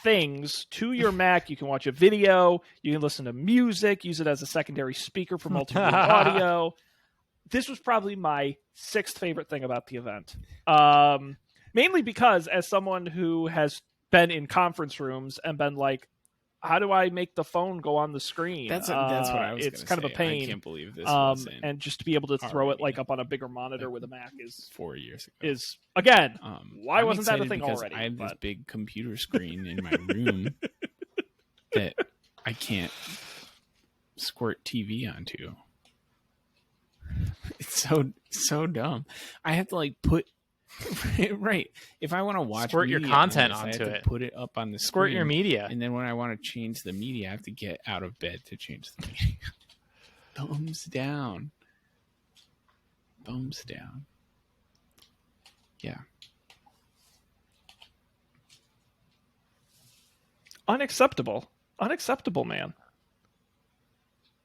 things to your Mac. You can watch a video. You can listen to music. Use it as a secondary speaker for multimedia audio. This was probably my 6th favorite thing about the event. Mainly because as someone who has been in conference rooms and been like, how do I make the phone go on the screen? That's what I was. It's kind of a pain. I can't believe this. Wasn't and just to be able to throw it already like up on a bigger monitor with a Mac is 4 years ago. Is again, why I'm wasn't that a excited thing because already? I have this big computer screen in my room that I can't squirt TV onto. It's so dumb. I have to like put right. If I want to watch Squirt your media content on this, onto I have it. to put it up on the Squirt screen, your media. and then when I want to change the media, I have to get out of bed to change the media. Thumbs down. Thumbs down. Yeah. Unacceptable, man.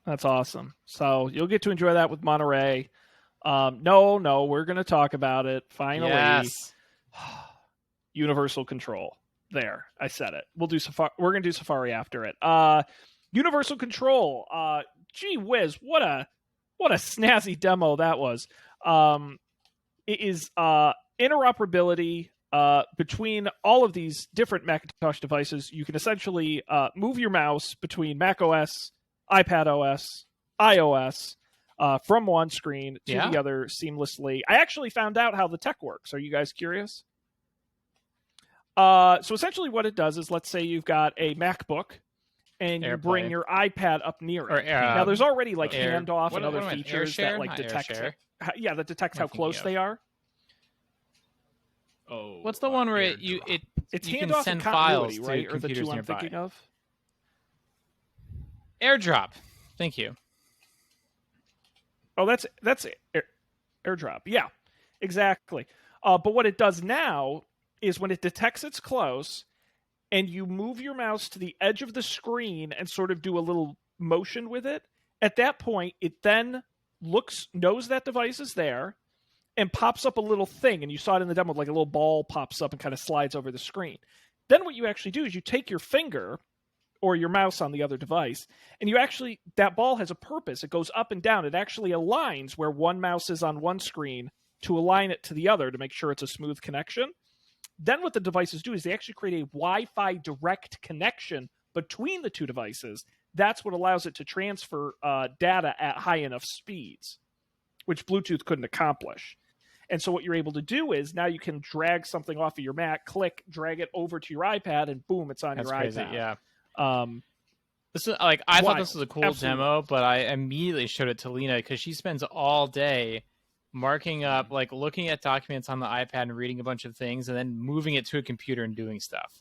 That's awesome. So you'll get to enjoy that with Monterey. No, we're going to talk about it. Finally, Yes. Universal Control. There, I said it. We're going to do Safari after it. Universal Control. Gee whiz, what a snazzy demo that was. It is interoperability between all of these different Macintosh devices. You can essentially move your mouse between Mac OS, iPad OS, iOS, from one screen to the other seamlessly. I actually found out how the tech works. Are you guys curious? So essentially what it does is, let's say you've got a MacBook and you bring your iPad up near it. Now there's already like handoff and other features that like detect that detects how close they are. Oh, what's the one where it's It's you can handoff send and files continuity, to right? Or the computers two I'm nearby? thinking of. AirDrop. Thank you. Oh, that's AirDrop. Yeah, exactly. But what it does now is when it detects it's close and you move your mouse to the edge of the screen and sort of do a little motion with it, at that point, it then knows that device is there and pops up a little thing. And you saw it in the demo, like a little ball pops up and kind of slides over the screen. Then what you actually do is you take your finger or your mouse on the other device, and that ball has a purpose. It goes up and down. It actually aligns where one mouse is on one screen to align it to the other to make sure it's a smooth connection. Then what the devices do is they actually create a Wi-Fi direct connection between the two devices. That's what allows it to transfer data at high enough speeds, which Bluetooth couldn't accomplish. And so what you're able to do is now you can drag something off of your Mac, drag it over to your iPad, and boom, it's on your crazy, iPad. Yeah. This is like I thought this was a cool Absolutely. demo, but I immediately showed it to Lena because she spends all day marking up, like looking at documents on the iPad and reading a bunch of things, and then moving it to a computer and doing stuff.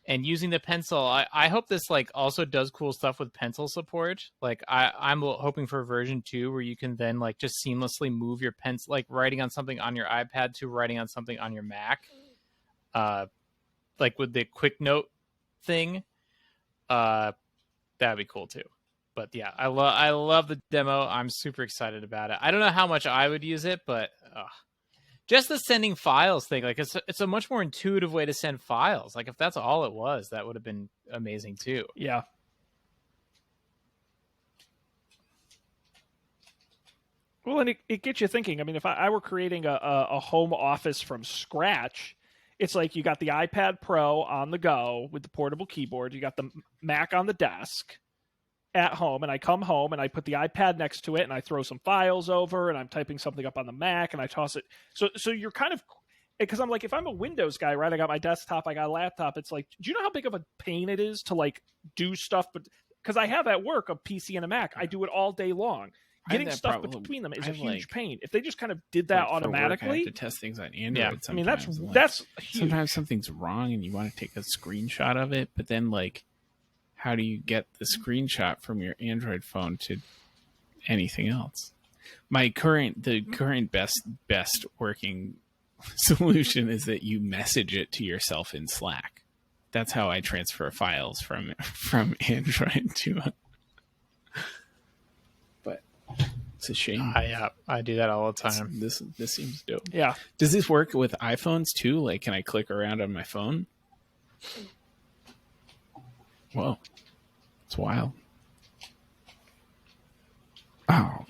And using the pencil, I hope this like also does cool stuff with pencil support. Like I'm hoping for version 2 where you can then like just seamlessly move your pencil, like writing on something on your iPad to writing on something on your Mac. Like with the quick note thing, that'd be cool too. But yeah, I love the demo. I'm super excited about it. I don't know how much I would use it, but just the sending files thing, like it's a much more intuitive way to send files. Like if that's all it was, that would have been amazing too. Yeah. Well, and it gets you thinking. I mean, if I were creating a home office from scratch, it's like you got the iPad Pro on the go with the portable keyboard. You got the Mac on the desk at home, and I come home and I put the iPad next to it and I throw some files over and I'm typing something up on the Mac and I toss it. So you're kind of, because I'm like, if I'm a Windows guy, right, I got my desktop, I got a laptop. It's like, do you know how big of a pain it is to like do stuff? But because I have at work a PC and a Mac, I do it all day long. Getting stuff between them is a huge pain. If they just kind of did that automatically, work, I have to test things on Android. Yeah, I mean that's huge. Sometimes something's wrong and you want to take a screenshot of it, but then like, how do you get the screenshot from your Android phone to anything else? The current best working solution is that you message it to yourself in Slack. That's how I transfer files from Android to. But it's a shame. I do that all the time. This seems dope. Yeah. Does this work with iPhones too? Like, can I click around on my phone? Whoa, it's wild. Oh.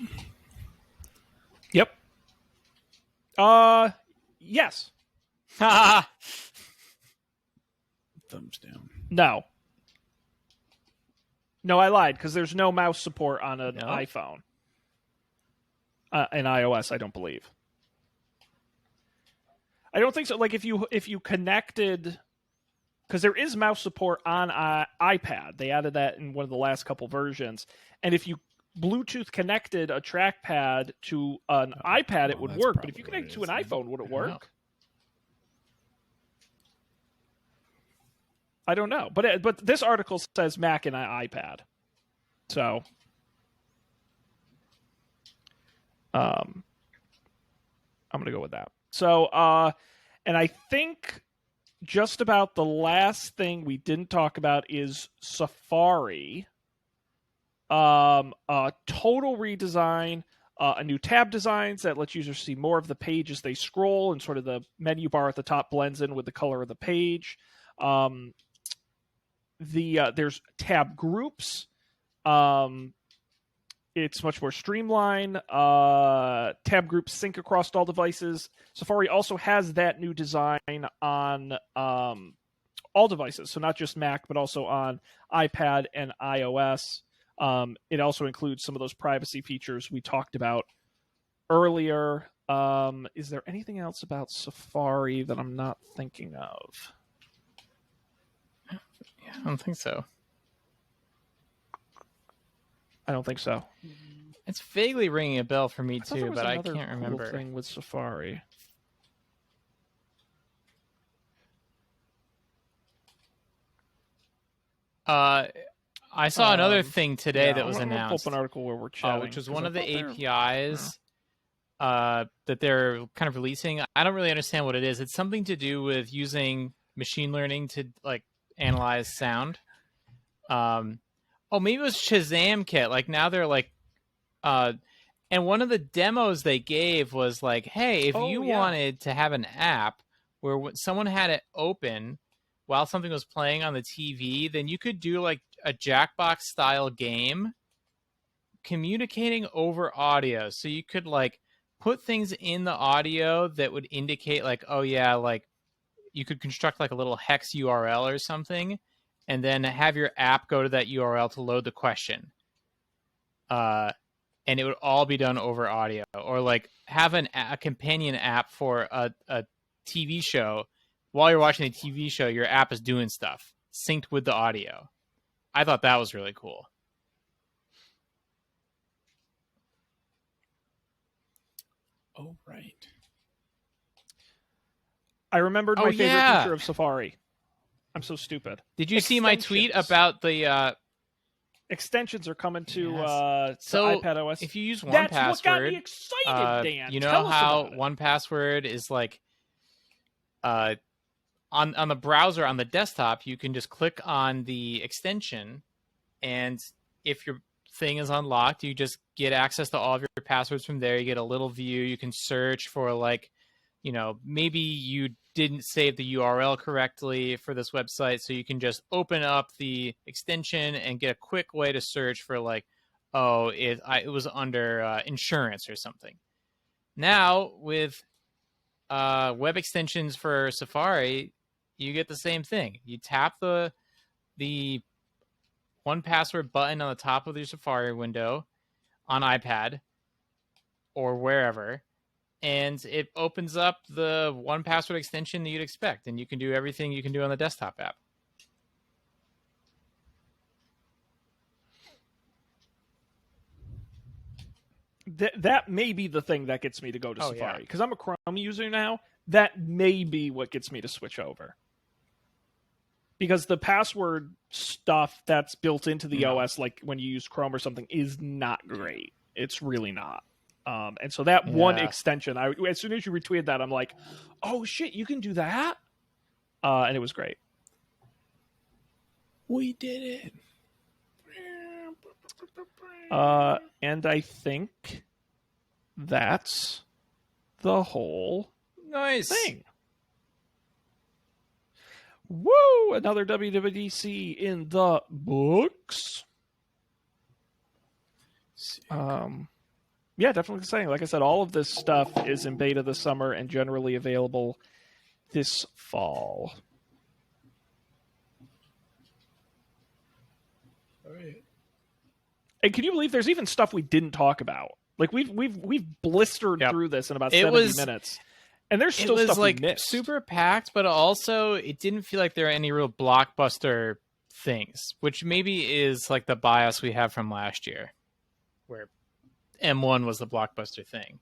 Yep. Yes. Thumbs down. No, I lied because there's no mouse support on an iPhone. And iOS, I don't believe. I don't think so. Like if you connected, because there is mouse support on iPad. They added that in one of the last couple versions. And if you Bluetooth connected a trackpad to an iPad, it would work. But if you connect it to an iPhone, would it work? I don't know. But this article says Mac and iPad. So I'm going to go with that. So and I think just about the last thing we didn't talk about is Safari. A total redesign, a new tab designs that lets users see more of the page as they scroll, and sort of the menu bar at the top blends in with the color of the page. There's tab groups. It's much more streamlined. Tab groups sync across all devices. Safari also has that new design on all devices, so not just Mac, but also on iPad and iOS. It also includes some of those privacy features we talked about earlier. Is there anything else about Safari that I'm not thinking of? Yeah, I don't think so. I don't think so. It's vaguely ringing a bell for me too, but I can't cool remember. Thing with Safari. I saw another thing today that was announced. Pull up an article where we're chatting, which was one of the APIs that they're kind of releasing. I don't really understand what it is. It's something to do with using machine learning to like analyze sound. Maybe it was Shazam Kit. Like now they're like, and one of the demos they gave was like, hey, if you wanted to have an app where someone had it open while something was playing on the TV, then you could do like a Jackbox style game communicating over audio. So you could like put things in the audio that would indicate like, oh yeah, like you could construct like a little hex URL or something, and then have your app go to that URL to load the question. And it would all be done over audio, or like have a companion app for a TV show. While you're watching the TV show, your app is doing stuff synced with the audio. I thought that was really cool. Oh, right. I remembered my favorite feature of Safari. I'm so stupid. Did you see my tweet about the extensions are coming to so iPad OS? If you use 1Password, that's what got me excited, Dan. You know how 1Password is like on the browser on the desktop, you can just click on the extension, and if your thing is unlocked, you just get access to all of your passwords from there. You get a little view. You can search for like maybe you didn't save the URL correctly for this website, so you can just open up the extension and get a quick way to search for it was under insurance or something. Now with web extensions for Safari, you get the same thing. You tap the 1Password button on the top of your Safari window on iPad or wherever, and it opens up the 1Password extension that you'd expect, and you can do everything you can do on the desktop app. That may be the thing that gets me to go to Safari, because I'm a Chrome user now. That may be what gets me to switch over, because the password stuff that's built into the OS, like when you use Chrome or something, is not great. It's really not. And so that one extension, as soon as you retweeted that, I'm like, oh shit, you can do that? And it was great. We did it. And I think that's the whole thing. Woo! Another WWDC in the books. Yeah, definitely exciting. Like I said, all of this stuff is in beta this summer and generally available this fall. All right. And can you believe there's even stuff we didn't talk about? Like we've blistered through this in about 70 minutes. And there's still stuff we missed. Super packed, but also it didn't feel like there are any real blockbuster things, which maybe is like the bias we have from last year, where M1 was the blockbuster thing.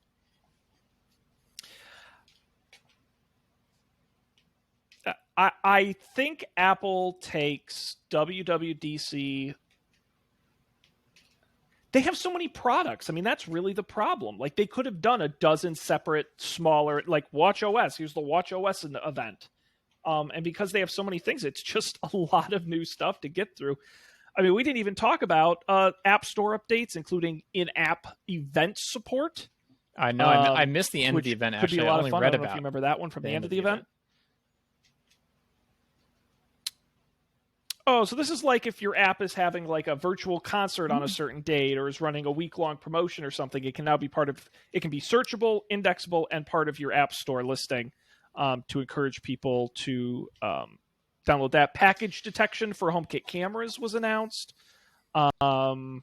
I think Apple takes WWDC. They have so many products. I mean, that's really the problem. Like, they could have done a dozen separate, smaller, like WatchOS. Here's the WatchOS event. And because they have so many things, it's just a lot of new stuff to get through. I mean, we didn't even talk about App Store updates, including in-app event support. I know. I missed the end of the event, actually. Could be a lot of fun. I don't know about if you remember that one from the end of the event. Oh, so this is like if your app is having like a virtual concert on a certain date or is running a week-long promotion or something, it can now be it can be searchable, indexable, and part of your App Store listing to encourage people to download that. Package detection for HomeKit cameras was announced. You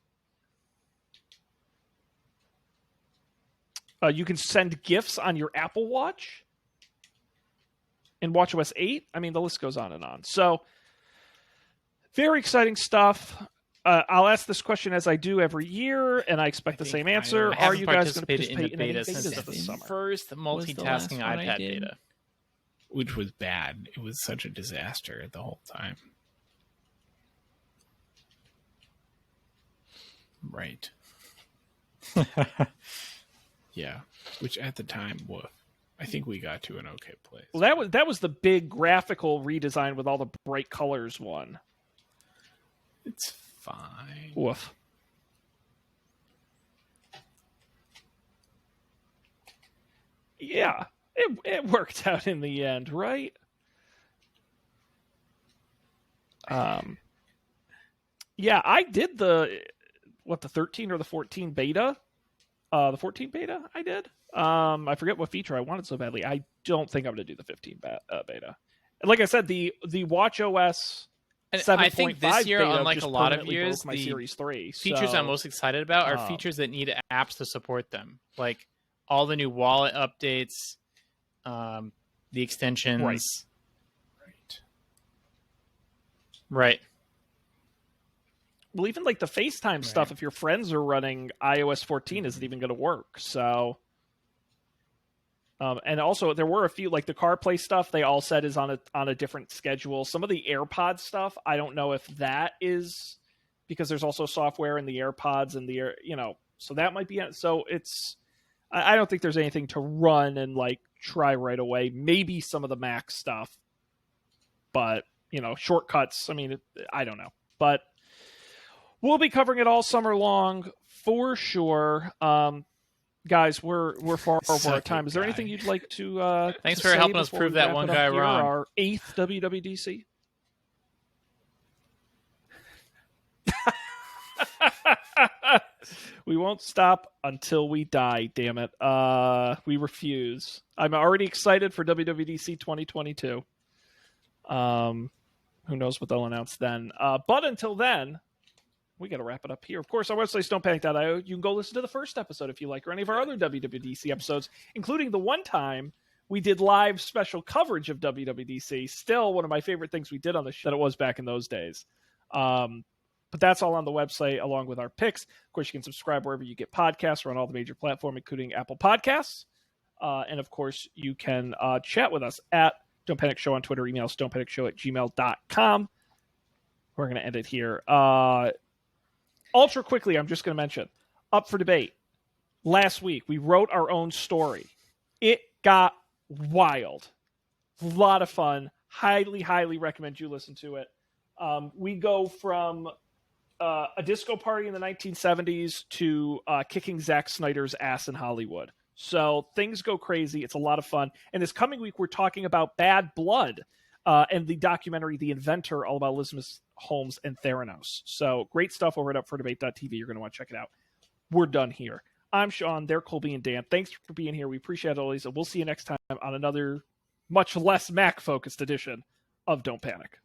can send GIFs on your Apple Watch in WatchOS 8. I mean, the list goes on and on. So, very exciting stuff. I'll ask this question as I do every year, and I expect the same answer. Are you guys going to participate in any betas this summer? First multitasking iPad beta. Which was bad. It was such a disaster the whole time. Right. Yeah. Which at the time, I think we got to an okay place. Well, that was the big graphical redesign with all the bright colors one. It's fine. Woof. Yeah, it worked out in the end, right? Yeah, I did the 13 or the 14 beta. The 14 beta I did. I forget what feature I wanted so badly. I don't think I'm going to do the 15 beta. And like I said, the WatchOS 7.5 I think this year, unlike a lot of years, my Series 3. Features I'm most excited about are features that need apps to support them, like all the new wallet updates, the extensions. Right. Well, even like the FaceTime stuff, if your friends are running iOS 14, isn't even going to work. So, and also there were a few, like the CarPlay stuff, they all said is on a different schedule. Some of the AirPods stuff, I don't know if that is because there's also software in the AirPods and so that might be it. So I don't think there's anything to run and like try right away. Maybe some of the Mac stuff, but shortcuts. I mean, I don't know, but we'll be covering it all summer long for sure. guys, we're far over Suck our it, time. Is there guy. anything you'd like to? Thanks to for say helping us before prove we that wrap one it up guy here? wrong. Our 8th WWDC. We won't stop until we die, damn it. We refuse. I'm already excited for WWDC 2022. Who knows what they'll announce then. But until then, we got to wrap it up here. Of course, our website is don'tpanic.io. You can go listen to the first episode if you like, or any of our other WWDC episodes, including the one time we did live special coverage of WWDC. Still one of my favorite things we did on the show that it was back in those days. But that's all on the website, along with our picks. Of course, you can subscribe wherever you get podcasts or on all the major platforms, including Apple Podcasts. And, of course, you can chat with us at Don't Panic Show on Twitter. Email us don'tpanicshow@gmail.com. We're going to end it here. Ultra quickly, I'm just going to mention, up for debate. Last week, we wrote our own story. It got wild. A lot of fun. Highly, highly recommend you listen to it. We go from a disco party in the 1970s to kicking Zack Snyder's ass in Hollywood. So things go crazy. It's a lot of fun. And this coming week, we're talking about Bad Blood and the documentary The Inventor, all about Elizabeth Holmes and Theranos. So great stuff over at upfordebate.tv. You're going to want to check it out. We're done here. I'm Sean. They're Colby and Dan. Thanks for being here. We appreciate it always. And we'll see you next time on another much less Mac-focused edition of Don't Panic.